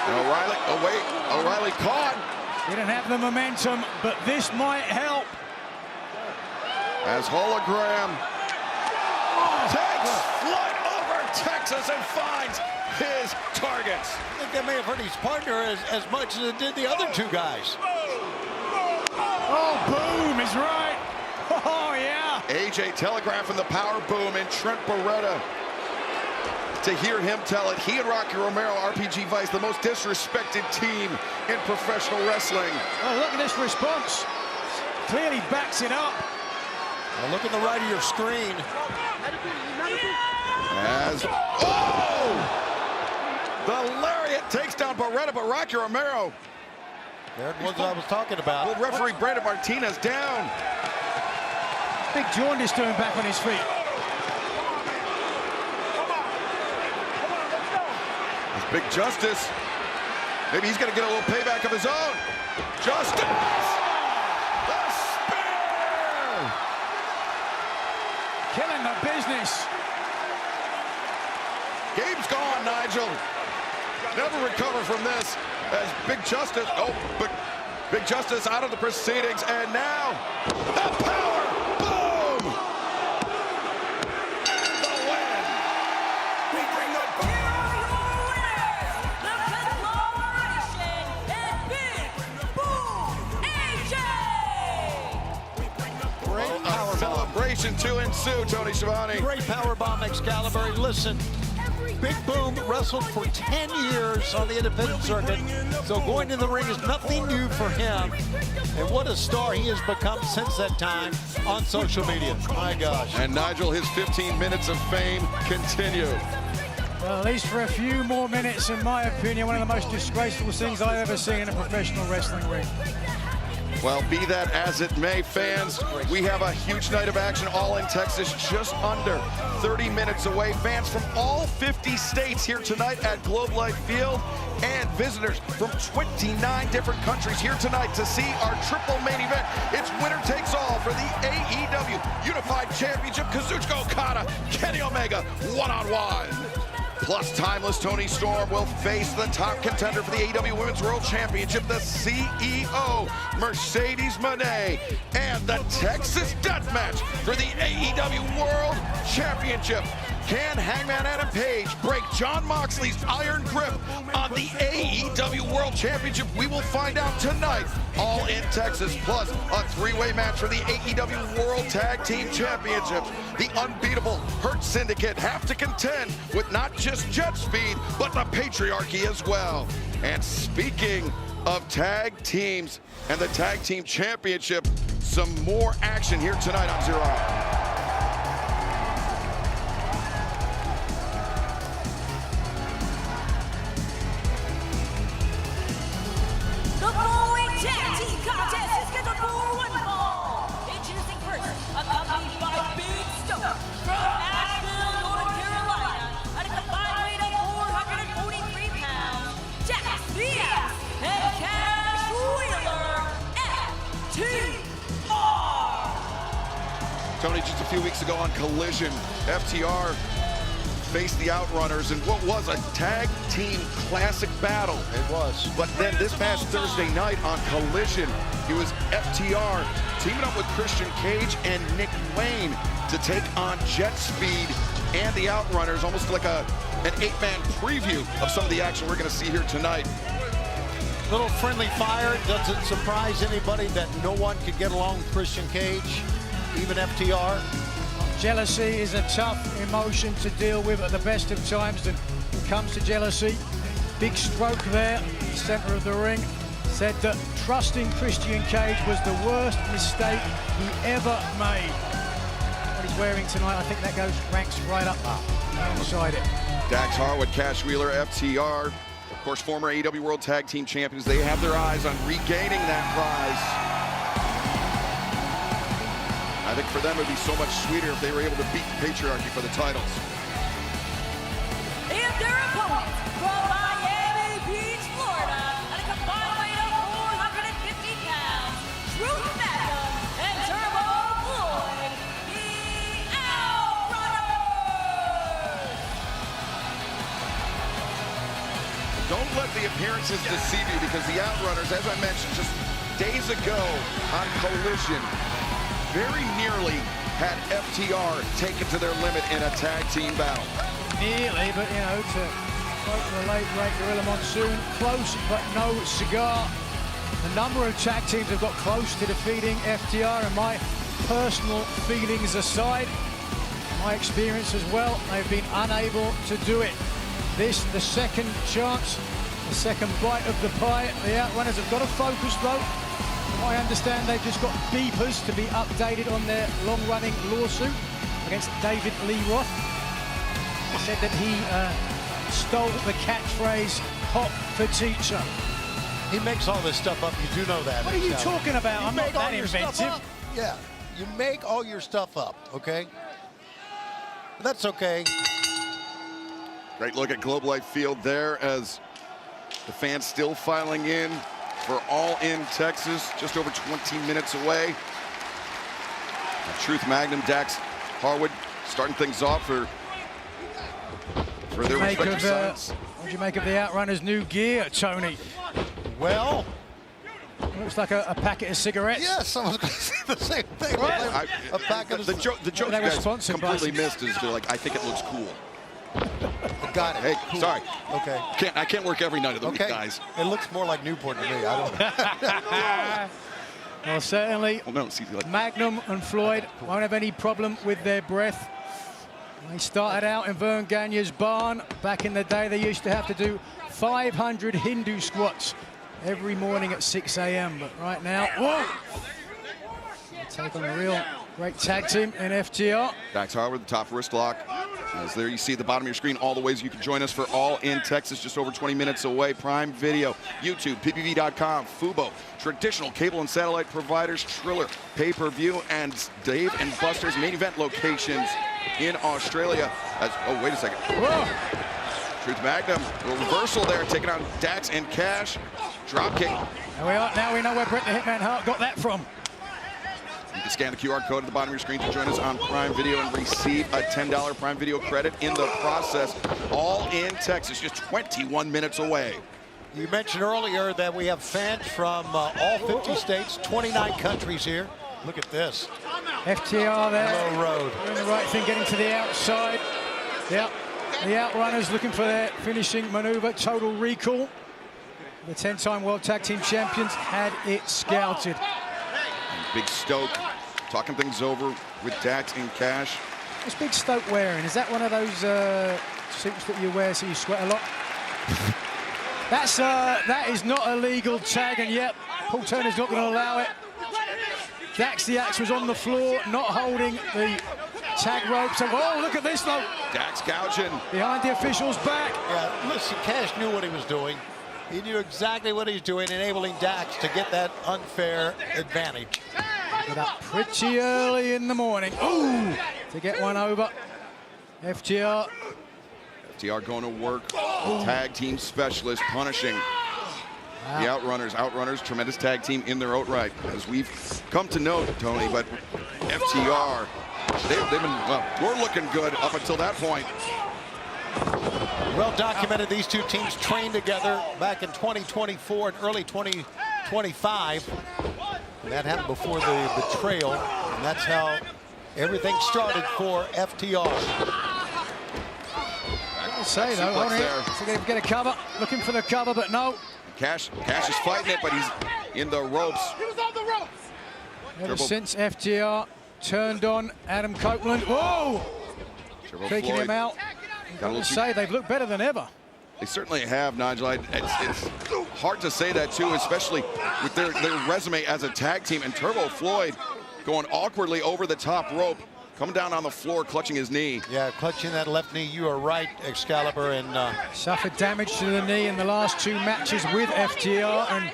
And O'Reilly caught. Didn't have the momentum, but this might help. As Hologram takes flight over Texas and finds his targets. I think that may have hurt his partner as much as it did the other two guys. Oh, boom is right. Oh, yeah. AJ telegraphing the power boom, and Trent Beretta, to hear him tell it, he and Rocky Romero, RPG Vice, the most disrespected team in professional wrestling. Oh, look at this response. Clearly backs it up. Well, look at the right of your screen. The lariat takes down Beretta, but Rocky Romero. There it was I was talking about. Well, referee Brandon Martinez down. Big Jaundice doing back on his feet. Big Justice. Maybe he's going to get a little payback of his own. Justice! The spear! Killing the business. Game's gone, Nigel. Never recover from this as Big Justice. Oh, but Big Justice out of the proceedings, and now the power boom! The win! We bring the celebration to ensue, Tony Schiavone. Great powerbomb, Excalibur. Listen, Big Boom wrestled for 10 years on the independent circuit, so going to the ring is nothing new for him. And what a star he has become since that time on social media. My gosh. And Nigel, his 15 minutes of fame continue. Well, at least for a few more minutes, in my opinion, one of the most disgraceful things I've ever seen in a professional wrestling ring. Well, be that as it may, fans, we have a huge night of action all in Texas, just under 30 minutes away. Fans from all 50 states here tonight at Globe Life Field, and visitors from 29 different countries here tonight to see our triple main event. It's winner takes all for the AEW Unified Championship. Kazuchika Okada, Kenny Omega, one-on-one. Plus, timeless Toni Storm will face the top contender for the AEW Women's World Championship, the CEO, Mercedes Mone, and the Texas Death Match for the AEW World Championship. Can Hangman Adam Page break John Moxley's iron grip on the AEW World Championship? We will find out tonight, all in Texas, plus a three-way match for the AEW World Tag Team Championships. The unbeatable Hurt Syndicate have to contend with not just Jet Speed, but the Patriarchy as well. And speaking of tag teams and the Tag Team Championship, some more action here tonight on Zero Hour. The following tag team contest is scheduled for one fall. Introducing first, accompanied by Big Stoke from Asheville, North Carolina, at a combined weight of Tony, just a few weeks ago on Collision, FTR faced the Outrunners in what was a tag team classic battle. It was. But then this past Thursday night on Collision, it was FTR teaming up with Christian Cage and Nick Wayne to take on Jet Speed and the Outrunners, almost like an 8-man preview of some of the action we're going to see here tonight. Little friendly fire. Doesn't surprise anybody that no one could get along with Christian Cage, even FTR. Jealousy is a tough emotion to deal with at the best of times. When it comes to jealousy, big stroke there, center of the ring, said that trusting Christian Cage was the worst mistake he ever made. What he's wearing tonight, I think that ranks right up alongside it. Dax Harwood, Cash Wheeler, FTR, of course, former AEW World Tag Team Champions. They have their eyes on regaining that prize. I think for them it would be so much sweeter if they were able to beat the Patriarchy for the titles. And their opponents from Miami Beach, Florida, at a combined weight of 450 pounds, Truth Magnum and Turbo Floyd, the Outrunners! Don't let the appearances deceive you, because the Outrunners, as I mentioned just days ago on Collision, very nearly had FTR taken to their limit in a tag team battle. Nearly, but to quote the late great Gorilla Monsoon, close but no cigar. A number of tag teams have got close to defeating FTR, and my personal feelings aside, my experience as well, they've been unable to do it. This, the second chance, the second bite of the pie. The Outrunners have got to focus though. I understand they've just got beepers to be updated on their long-running lawsuit against David Lee Roth. They said that he stole the catchphrase, hot for teacher. He makes all this stuff up. You do know that. What are you talking about? I'm not that inventive. Yeah, you make all your stuff up, okay? But that's okay. Great look at Globe Life Field there as the fans still filing in for All In Texas, just over 20 minutes away. Truth Magnum, Dax Harwood starting things off for their respective sides. What do you make of the Outrunners' new gear, Tony? Well, looks like a packet of cigarettes. Yes, I was going to say the same thing. Right. A packet of the joke you guys completely missed is they're like, I think it looks cool. Got it. Hey, cool. Sorry. Okay. I can't work every night of the week, guys. It looks more like Newport to me. I don't know. Well, certainly, Magnum and Floyd won't have any problem with their breath. They started out in Vern Gagne's barn. Back in the day, they used to have to do 500 Hindu squats every morning at 6 a.m. But right now, whoa! They take on a real great tag team in FTR. Dax Harwood, the top wrist lock. As there you see at the bottom of your screen, all the ways you can join us for All In Texas, just over 20 minutes away. Prime Video, YouTube, ppv.com, Fubo, traditional cable and satellite providers, Triller, pay-per-view, and Dave and Buster's main event locations in Australia. Oh, wait a second. Whoa. Truth Magnum, a reversal there, taking on Dax and Cash. Dropkick. There we are. Now we know where Bret the Hitman Hart got that from. You can scan the QR code at the bottom of your screen to join us on Prime Video and receive a $10 Prime Video credit in the process. All In Texas, just 21 minutes away. You mentioned earlier that we have fans from all 50 states, 29 countries here. Look at this. FTR there. Low road. Doing the right thing, getting to the outside. Yep. The Outrunners looking for their finishing maneuver. Total Recall. The 10-time World Tag Team Champions had it scouted. Big Stoke talking things over with Dax and Cash. What's Big Stoke wearing? Is that one of those suits that you wear so you sweat a lot? That is not a legal tag, and yet Paul Turner's not going to allow it. Dax the Axe was on the floor, not holding the tag rope. So, oh, look at this though. Dax gouging. Behind the official's back. Yeah, listen, Cash knew what he was doing. He knew exactly what he's doing, enabling Dax to get that unfair advantage. Get up pretty early in the morning. Ooh, to get one over. FTR. FTR going to work. Tag team specialist punishing. The Outrunners, tremendous tag team in their own right, as we've come to know, Tony. But FTR, they've been, well, we're looking good up until that point. Well documented, these two teams trained together back in 2024 and early 2025. And that happened before the betrayal, and that's how everything started for FTR. I'll say though, on here, so they get a cover, looking for the cover, but no. Cash is fighting it, but he's in the ropes. He was on the ropes. Ever since FTR turned on Adam Copeland, whoa! Taking him out. I'll say they've looked better than ever. They certainly have, Nigel. It's hard to say that, too, especially with their resume as a tag team. And Turbo Floyd going awkwardly over the top rope, coming down on the floor, clutching his knee. Yeah, clutching that left knee. You are right, Excalibur. And suffered damage to the knee in the last 2 matches with FTR. And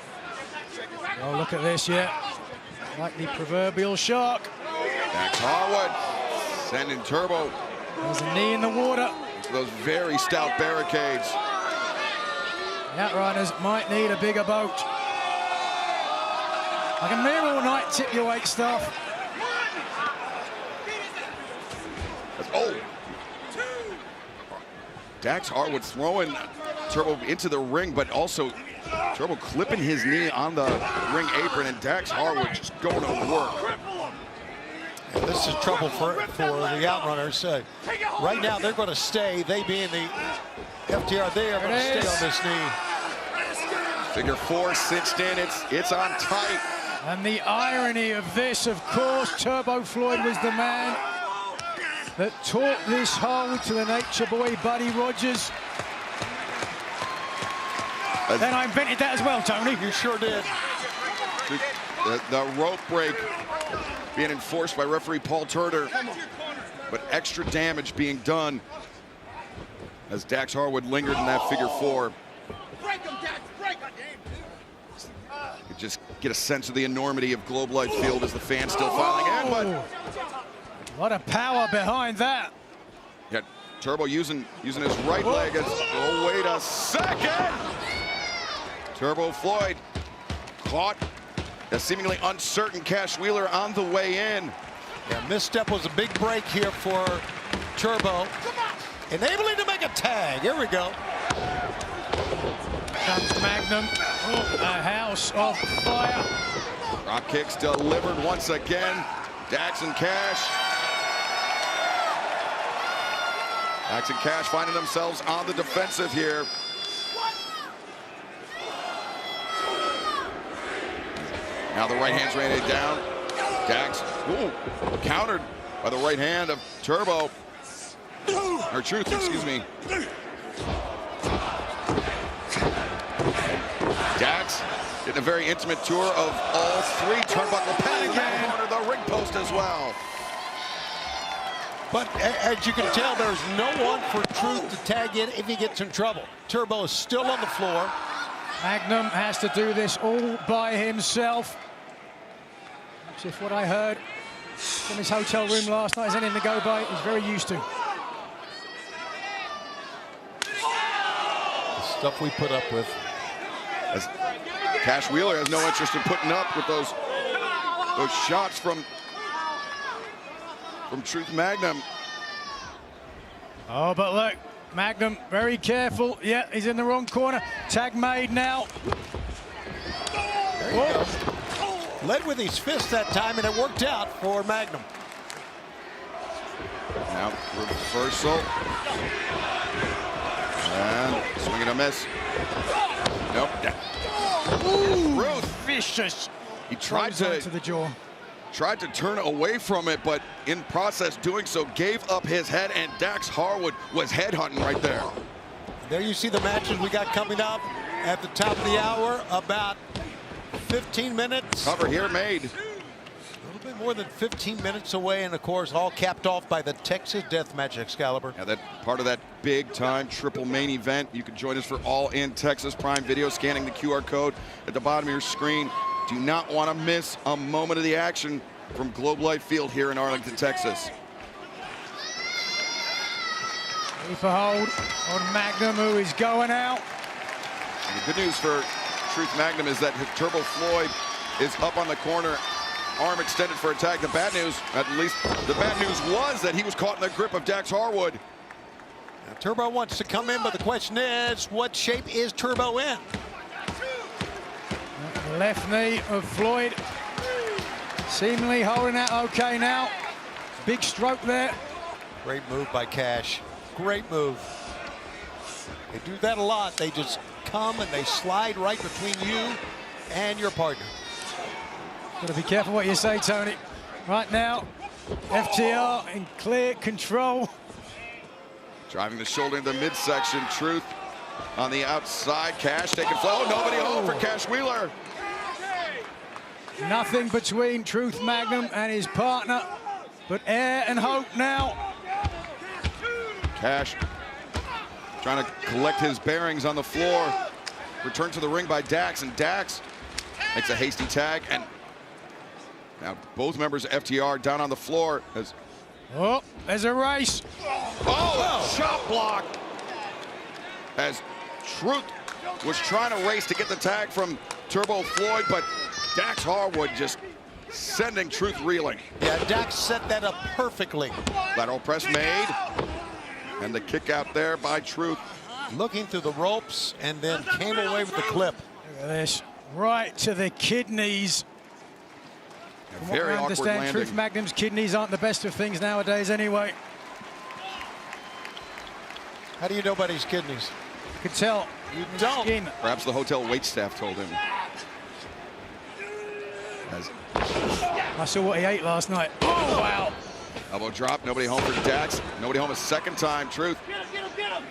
oh, look at this, yeah. Like the proverbial shark. Dax Harwood sending Turbo. There's a knee in the water. Those very stout barricades. The Outrunners might need a bigger boat. Like a mirror all night, tip your weight stuff. Oh! Dax Harwood throwing Turbo into the ring, but also Turbo clipping his knee on the ring apron, and Dax Harwood just going to work. And this is trouble for the Outrunners. Right now, they're going to stay. They being the FTR, they are going to stay on this knee. Figure 4 cinched in. It's on tight. And the irony of this, of course, Turbo Floyd was the man that taught this hold to the Nature Boy, Buddy Rogers. Then I invented that as well, Tony. You sure did. The rope break being enforced by referee Paul Turner, but extra damage being done as Dax Harwood lingered in that figure 4. You just get a sense of the enormity of Globe Life Field as the fans still filing in, but a lot of power behind that. Yeah, Turbo using his right leg as, oh, wait a second! Turbo Floyd caught a seemingly uncertain Cash Wheeler on the way in. Yeah, misstep was a big break here for Turbo. Enabling to make a tag. Here we go. Comes Magnum. Oh, a house of fire. Drop kicks delivered once again. Dax and Cash. Dax and Cash finding themselves on the defensive here. Now the right hand's ran it down. Dax, countered by the right hand of Turbo. Or Truth, excuse me. Dax getting a very intimate tour of all 3 turnbuckle pads in that corner, the ring post as well. But as you can tell, there's no one for Truth to tag in if he gets in trouble. Turbo is still on the floor. Magnum has to do this all by himself. Which, if what I heard from his hotel room last night is anything to go by, he's very used to. The stuff we put up with. As Cash Wheeler has no interest in putting up with those shots from Truth Magnum. Oh, but look, Magnum very careful. Yeah, he's in the wrong corner. Tag made now. There you go. Led with his fist that time, and it worked out for Magnum. Now reversal. And swing and a miss. Nope. Ooh, Ruth. Vicious. He tried to the jaw. Tried to turn away from it, but in process doing so, gave up his head, and Dax Harwood was headhunting right there. There you see the matches we got coming up at the top of the hour. About 15 minutes. Cover here made. A little bit more than 15 minutes away, and of course, all capped off by the Texas Deathmatch, Excalibur. Yeah, that part of that big-time triple main event. You can join us for All In Texas Prime Video, scanning the QR code at the bottom of your screen. Do not want to miss a moment of the action from Globe Life Field here in Arlington, Texas. Keep a hold on Magnum, who is going out. And the good news for Truth Magnum is that Turbo Floyd is up on the corner, arm extended for a tag. The bad news, at least the bad news was that he was caught in the grip of Dax Harwood. Now, Turbo wants to come in, but the question is, what shape is Turbo in? The left knee of Floyd seemingly holding that okay now. Big stroke there. Great move by Cash. Great move. They do that a lot. They just come and they slide right between you and your partner. Got to be careful what you say, Tony. Right now, FTR in clear control. Driving the shoulder in the midsection. Truth on the outside. Cash taking flow. Nobody home for Cash Wheeler. Nothing between Truth Magnum and his partner, but air and hope now. Cash trying to collect his bearings on the floor. Returned to the ring by Dax, and Dax makes a hasty tag, and now both members of FTR down on the floor. Oh, there's a race. Oh, shot block. As Truth was trying to race to get the tag from Turbo Floyd, but Dax Harwood just sending Truth reeling. Yeah, Dax set that up perfectly. Lateral press made, and the kick out there by Truth. Looking through the ropes and then came away with the clip. Look at this, right to the kidneys. Very I awkward understand landing. Truth Magnum's kidneys aren't the best of things nowadays anyway. How do you know about his kidneys? You can tell. You don't. Skin. Perhaps the hotel waitstaff told him. I saw what he ate last night. Oh, wow. Elbow drop, nobody home for Dax. Nobody home a second time, Truth.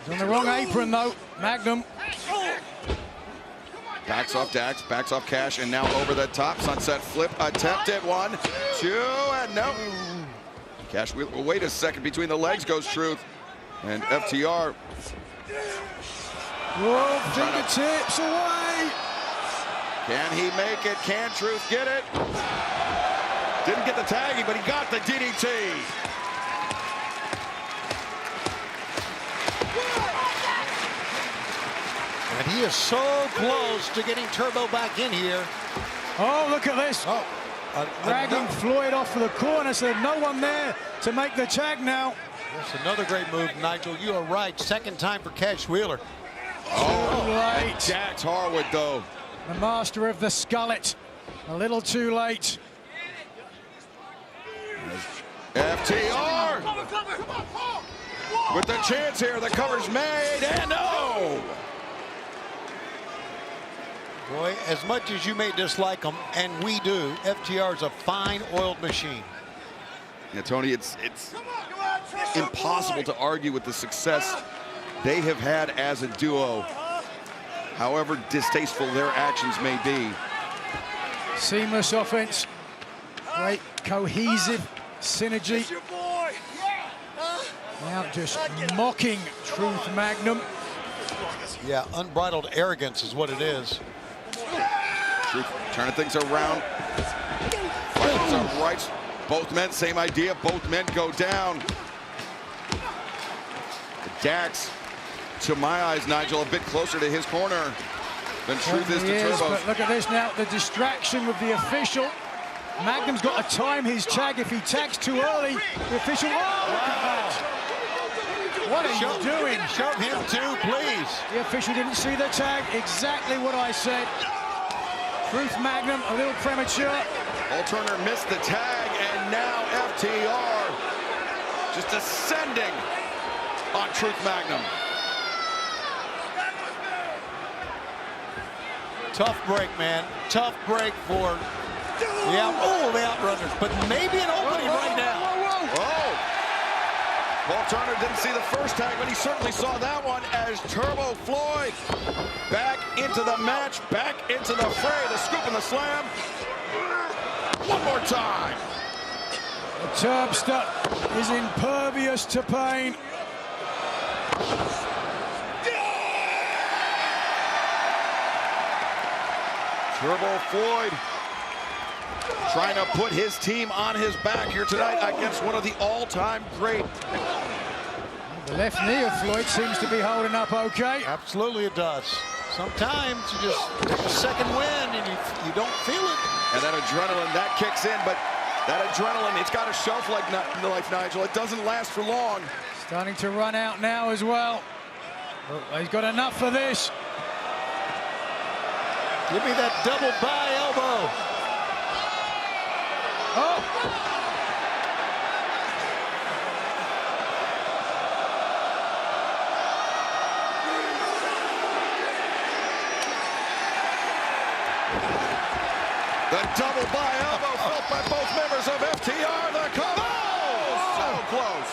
He's on the wrong apron, though. Magnum. Backs off Dax, backs off Cash, and now over the top. Sunset flip, attempted. 1, 2, and no. Cash, wait a second. Between the legs goes Truth. And FTR. Whoa, fingertips away. Can he make it? Can Truth get it? Didn't get the tagging, but he got the DDT. And he is so close to getting Turbo back in here. Oh, look at this. Oh, dragging Floyd off of the corner, so there's no one there to make the tag now. That's another great move, Nigel. You are right. Second time for Cash Wheeler. Oh, late. Dax Harwood, though. The master of the skullet. A little too late. FTR with the chance here. The cover's made, and no. Boy, as much as you may dislike them, and we do, FTR is a fine oiled machine. Yeah, Tony, it's impossible to argue with the success they have had as a duo, however distasteful their actions may be. Seamless offense. Great cohesive synergy. Now just mocking Truth Magnum. Yeah, unbridled arrogance is what it is. Truth turning things around. Fighting some rights. Both men, same idea. Both men go down. Dax, to my eyes, Nigel, a bit closer to his corner than Truth is to Turbo's. But look at this now, the distraction with the official. Magnum's got to time his tag. If he tags too early, the official. Oh, look at that. What are you doing? Shove him too, please. The official didn't see the tag. Exactly what I said. Truth Magnum, a little premature. Turner missed the tag, and now FTR just ascending on Truth Magnum. Tough break, man. Tough break for the Outrunners, but maybe an opening right now. Paul Turner didn't see the first tag, but he certainly saw that one as Turbo Floyd back into the match, back into the fray. The scoop and the slam. One more time. The Turbster is impervious to pain. Turbo Floyd trying to put his team on his back here tonight against one of the all-time great. The left knee of Floyd seems to be holding up okay. Absolutely it does. Sometimes you just take a second wind and you don't feel it. And that adrenaline, that kicks in, but that adrenaline, it's got a shelf life, Nigel. It doesn't last for long. Starting to run out now as well. Oh, he's got enough for this. Give me that double by elbow. Oh! The double by elbow felt by both members of FTR. The cover. Oh, so close.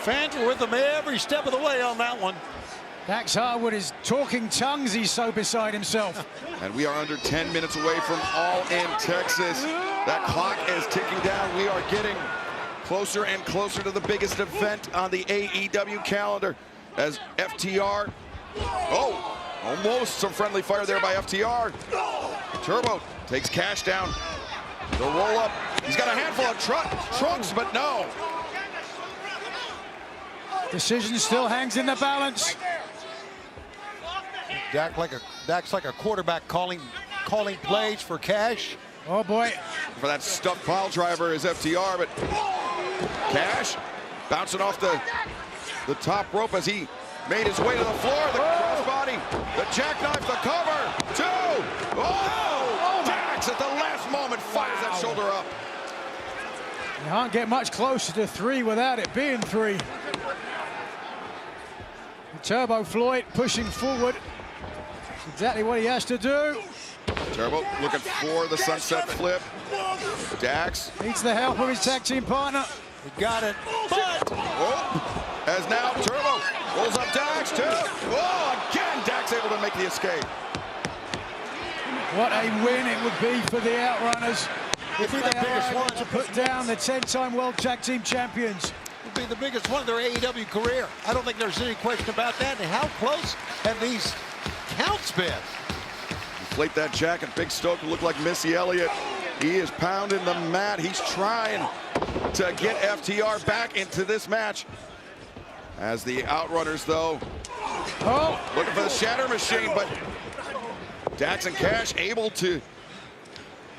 Fans were with them every step of the way on that one. Dax Harwood is talking tongues. He's so beside himself. And we are under 10 minutes away from All In Texas. That clock is ticking down. We are getting closer and closer to the biggest event on the AEW calendar as FTR. Oh! Almost some friendly fire there by FTR. Turbo takes Cash down. The roll up. He's got a handful of trunks, but no. Decision still hangs in the balance. Dak's like a quarterback calling plays for Cash. Oh boy. For that stuffed pile driver is FTR, but Cash bouncing off the top rope as he made his way to the floor. The crossbody, the jackknife, the cover. 2. Oh! Dax at the last moment fires that shoulder up. You can't get much closer to 3 without it being 3. Turbo Floyd pushing forward. That's exactly what he has to do. Turbo looking for the sunset flip. Dax needs the help of his tag team partner. He got it, but as now Turbo rolls up Dax too. Oh, again Dax able to make the escape. What a win it would be for the Outrunners if they are able to put down the 10-time World Tag Team Champions. Would be the biggest one of their AEW career. I don't think there's any question about that. And how close have these counts been? Inflate that jack and Big Stoke look like Missy Elliott. He is pounding the mat. He's trying to get FTR back into this match. As the Outrunners, though, looking for the Shatter Machine, but Dax and Cash able to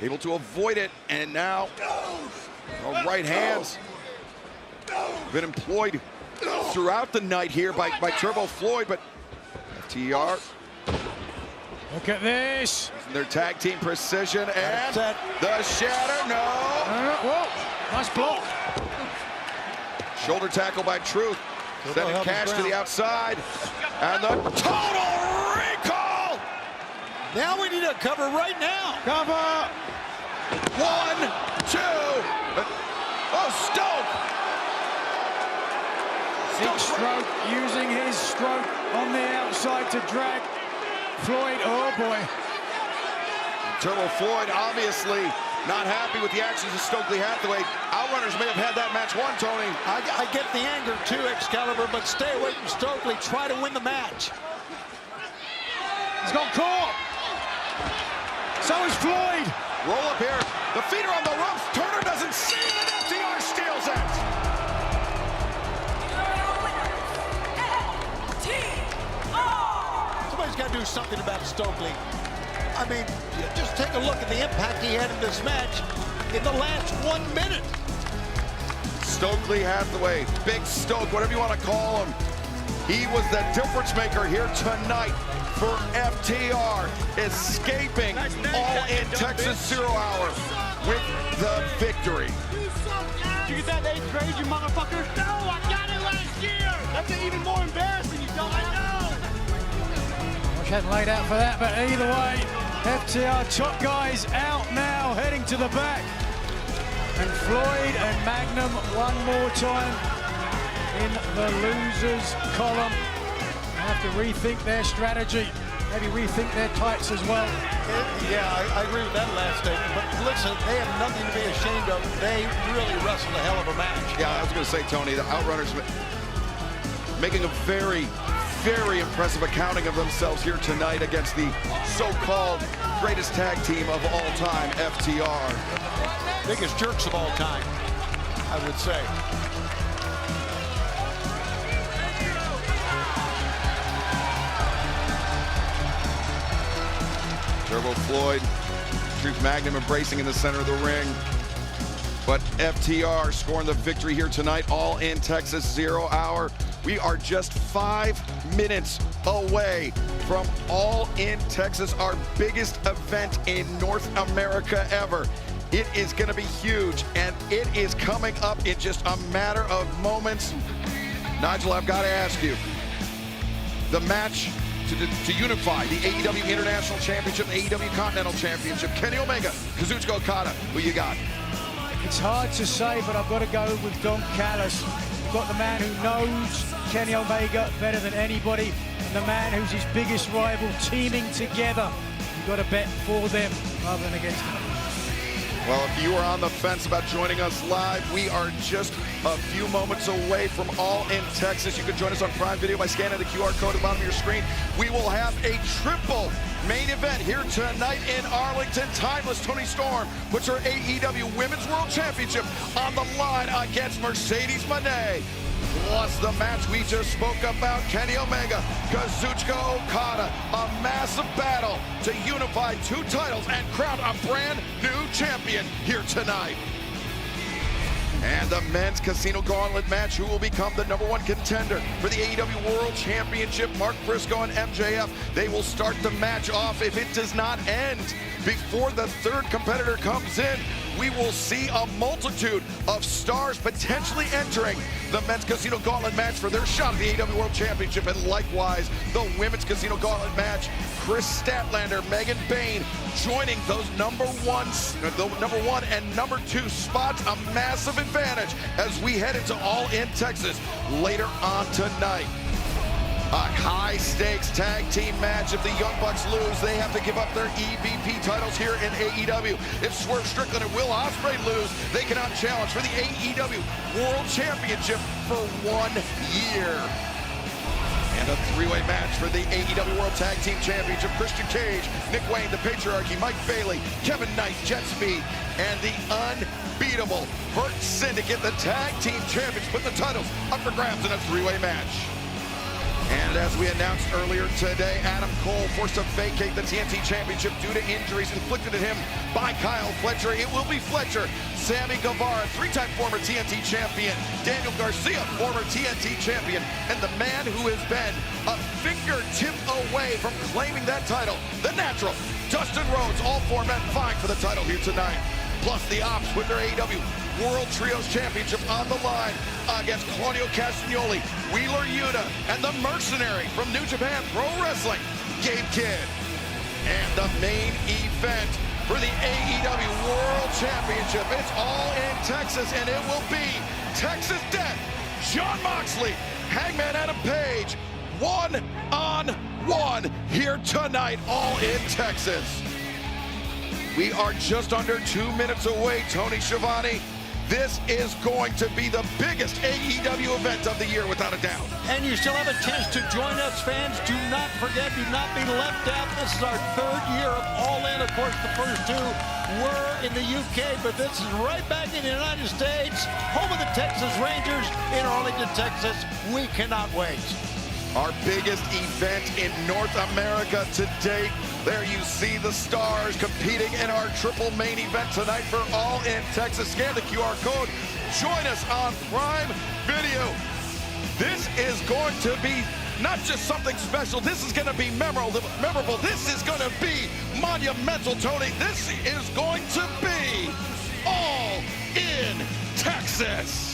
avoid it, and now right hands been employed throughout the night here by Turbo Floyd, but FTR. Look at this. Their tag team precision and the Shatter. No. Whoa, nice block. Shoulder tackle by Truth. Sending Cash to the outside. And the total recall. Now we need a cover right now. Cover. 1, 2. Oh, Stoke. Big Stroke using his stroke on the outside to drag Floyd. Oh boy. Turbo Floyd obviously not happy with the actions of Stokely Hathaway. Outrunners may have had that match won, Tony. I get the anger too, Excalibur, but stay away from Stokely. Try to win the match. He's got caught. So is Floyd. Roll up here. The feet are on the ropes. Turner doesn't see it, and FTR steals it. Somebody's got to do something about Stokely. I mean, just take a look at the impact he had in this match in the last 1 minute. Stokely Hathaway, Big Stoke, whatever you want to call him. He was the difference maker here tonight for FTR, escaping All In Texas 0 Hour with the victory. Did you get that in 8th grade, you motherfucker? No, I got it last year. That's even more embarrassing, you don't. I know. Wish I hadn't laid out for that, but either way, FTR top guys out now, heading to the back. And Floyd and Magnum one more time in the losers column. They have to rethink their strategy, maybe rethink their tights as well. Yeah, I agree with that last statement. But listen, they have nothing to be ashamed of. They really wrestled a hell of a match. Yeah, I was going to say, Tony, the Outrunners making a very, very impressive accounting of themselves here tonight against the so-called greatest tag team of all time, FTR. Biggest jerks of all time, I would say. Turbo Floyd, Truth Magnum embracing in the center of the ring. But FTR scoring the victory here tonight, All In Texas 0 Hour. We are just 5 minutes away from All In Texas, our biggest event in North America ever. It is going to be huge, and it is coming up in just a matter of moments. Nigel, I've got to ask you, the match to unify the AEW International Championship, AEW Continental Championship, Kenny Omega, Kazuchika Okada, who you got? It's hard to say, but I've got to go with Don Callis. You've got the man who knows Kenny Omega better than anybody, and the man who's his biggest rival, teaming together. You've got to bet for them rather than against them. Well, if you are on the fence about joining us live, we are just a few moments away from All In Texas. You can join us on Prime Video by scanning the QR code at the bottom of your screen. We will have a triple main event here tonight in Arlington. Timeless Toni Storm puts her AEW Women's World Championship on the line against Mercedes Mone. Plus the match we just spoke about, Kenny Omega, Kazuchika Okada, a massive battle to unify 2 titles and crown a brand new champion here tonight. And the men's casino gauntlet match, who will become the #1 contender for the AEW World Championship, Mark Briscoe and MJF. They will start the match off. If it does not end before the 3rd competitor comes in, we will see a multitude of stars potentially entering the men's casino gauntlet match for their shot at the AEW World Championship. And likewise, the women's casino gauntlet match, Kris Statlander, Megan Bayne joining those number 1 and number 2 spots. A massive advantage as we head into All In Texas later on tonight. A high-stakes tag team match. If the Young Bucks lose, they have to give up their EVP titles here in AEW. If Swerve Strickland and Will Ospreay lose, they cannot challenge for the AEW World Championship for 1 year. And a 3-way match for the AEW World Tag Team Championship. Christian Cage, Nick Wayne, the Patriarchy, Mike Bailey, Kevin Knight, Jet Speed, and the unbeatable Hurt Syndicate, the Tag Team Champions, put the titles up for grabs in a 3-way match. And as we announced earlier today, Adam Cole forced to vacate the TNT Championship due to injuries inflicted at him by Kyle Fletcher. It will be Fletcher, Sammy Guevara, 3-time former TNT champion, Daniel Garcia, former TNT champion, and the man who has been a fingertip away from claiming that title, the Natural, Dustin Rhodes. All 4 men vying for the title here tonight. Plus the Ops with their AEW World Trios Championship on the line against Claudio Castagnoli, Wheeler Yuta, and the Mercenary from New Japan Pro Wrestling, Gabe Kidd. And the main event for the AEW World Championship, it's All In Texas, and it will be Texas Death, John Moxley, Hangman Adam Page, 1-on-1 here tonight, All In Texas. We are just under 2 minutes away, Tony Schiavone. This is going to be the biggest AEW event of the year, without a doubt. And you still have a chance to join us, fans. Do not forget, do not be left out. This is our 3rd year of All In. Of course, the first 2 were in the UK, but this is right back in the United States, home of the Texas Rangers in Arlington, Texas. We cannot wait. Our biggest event in North America to date. There you see the stars competing in our triple main event tonight for All In Texas. Scan the QR code. Join us on Prime Video. This is going to be not just something special. This is going to be memorable. This is going to be monumental, Tony. This is going to be All In Texas.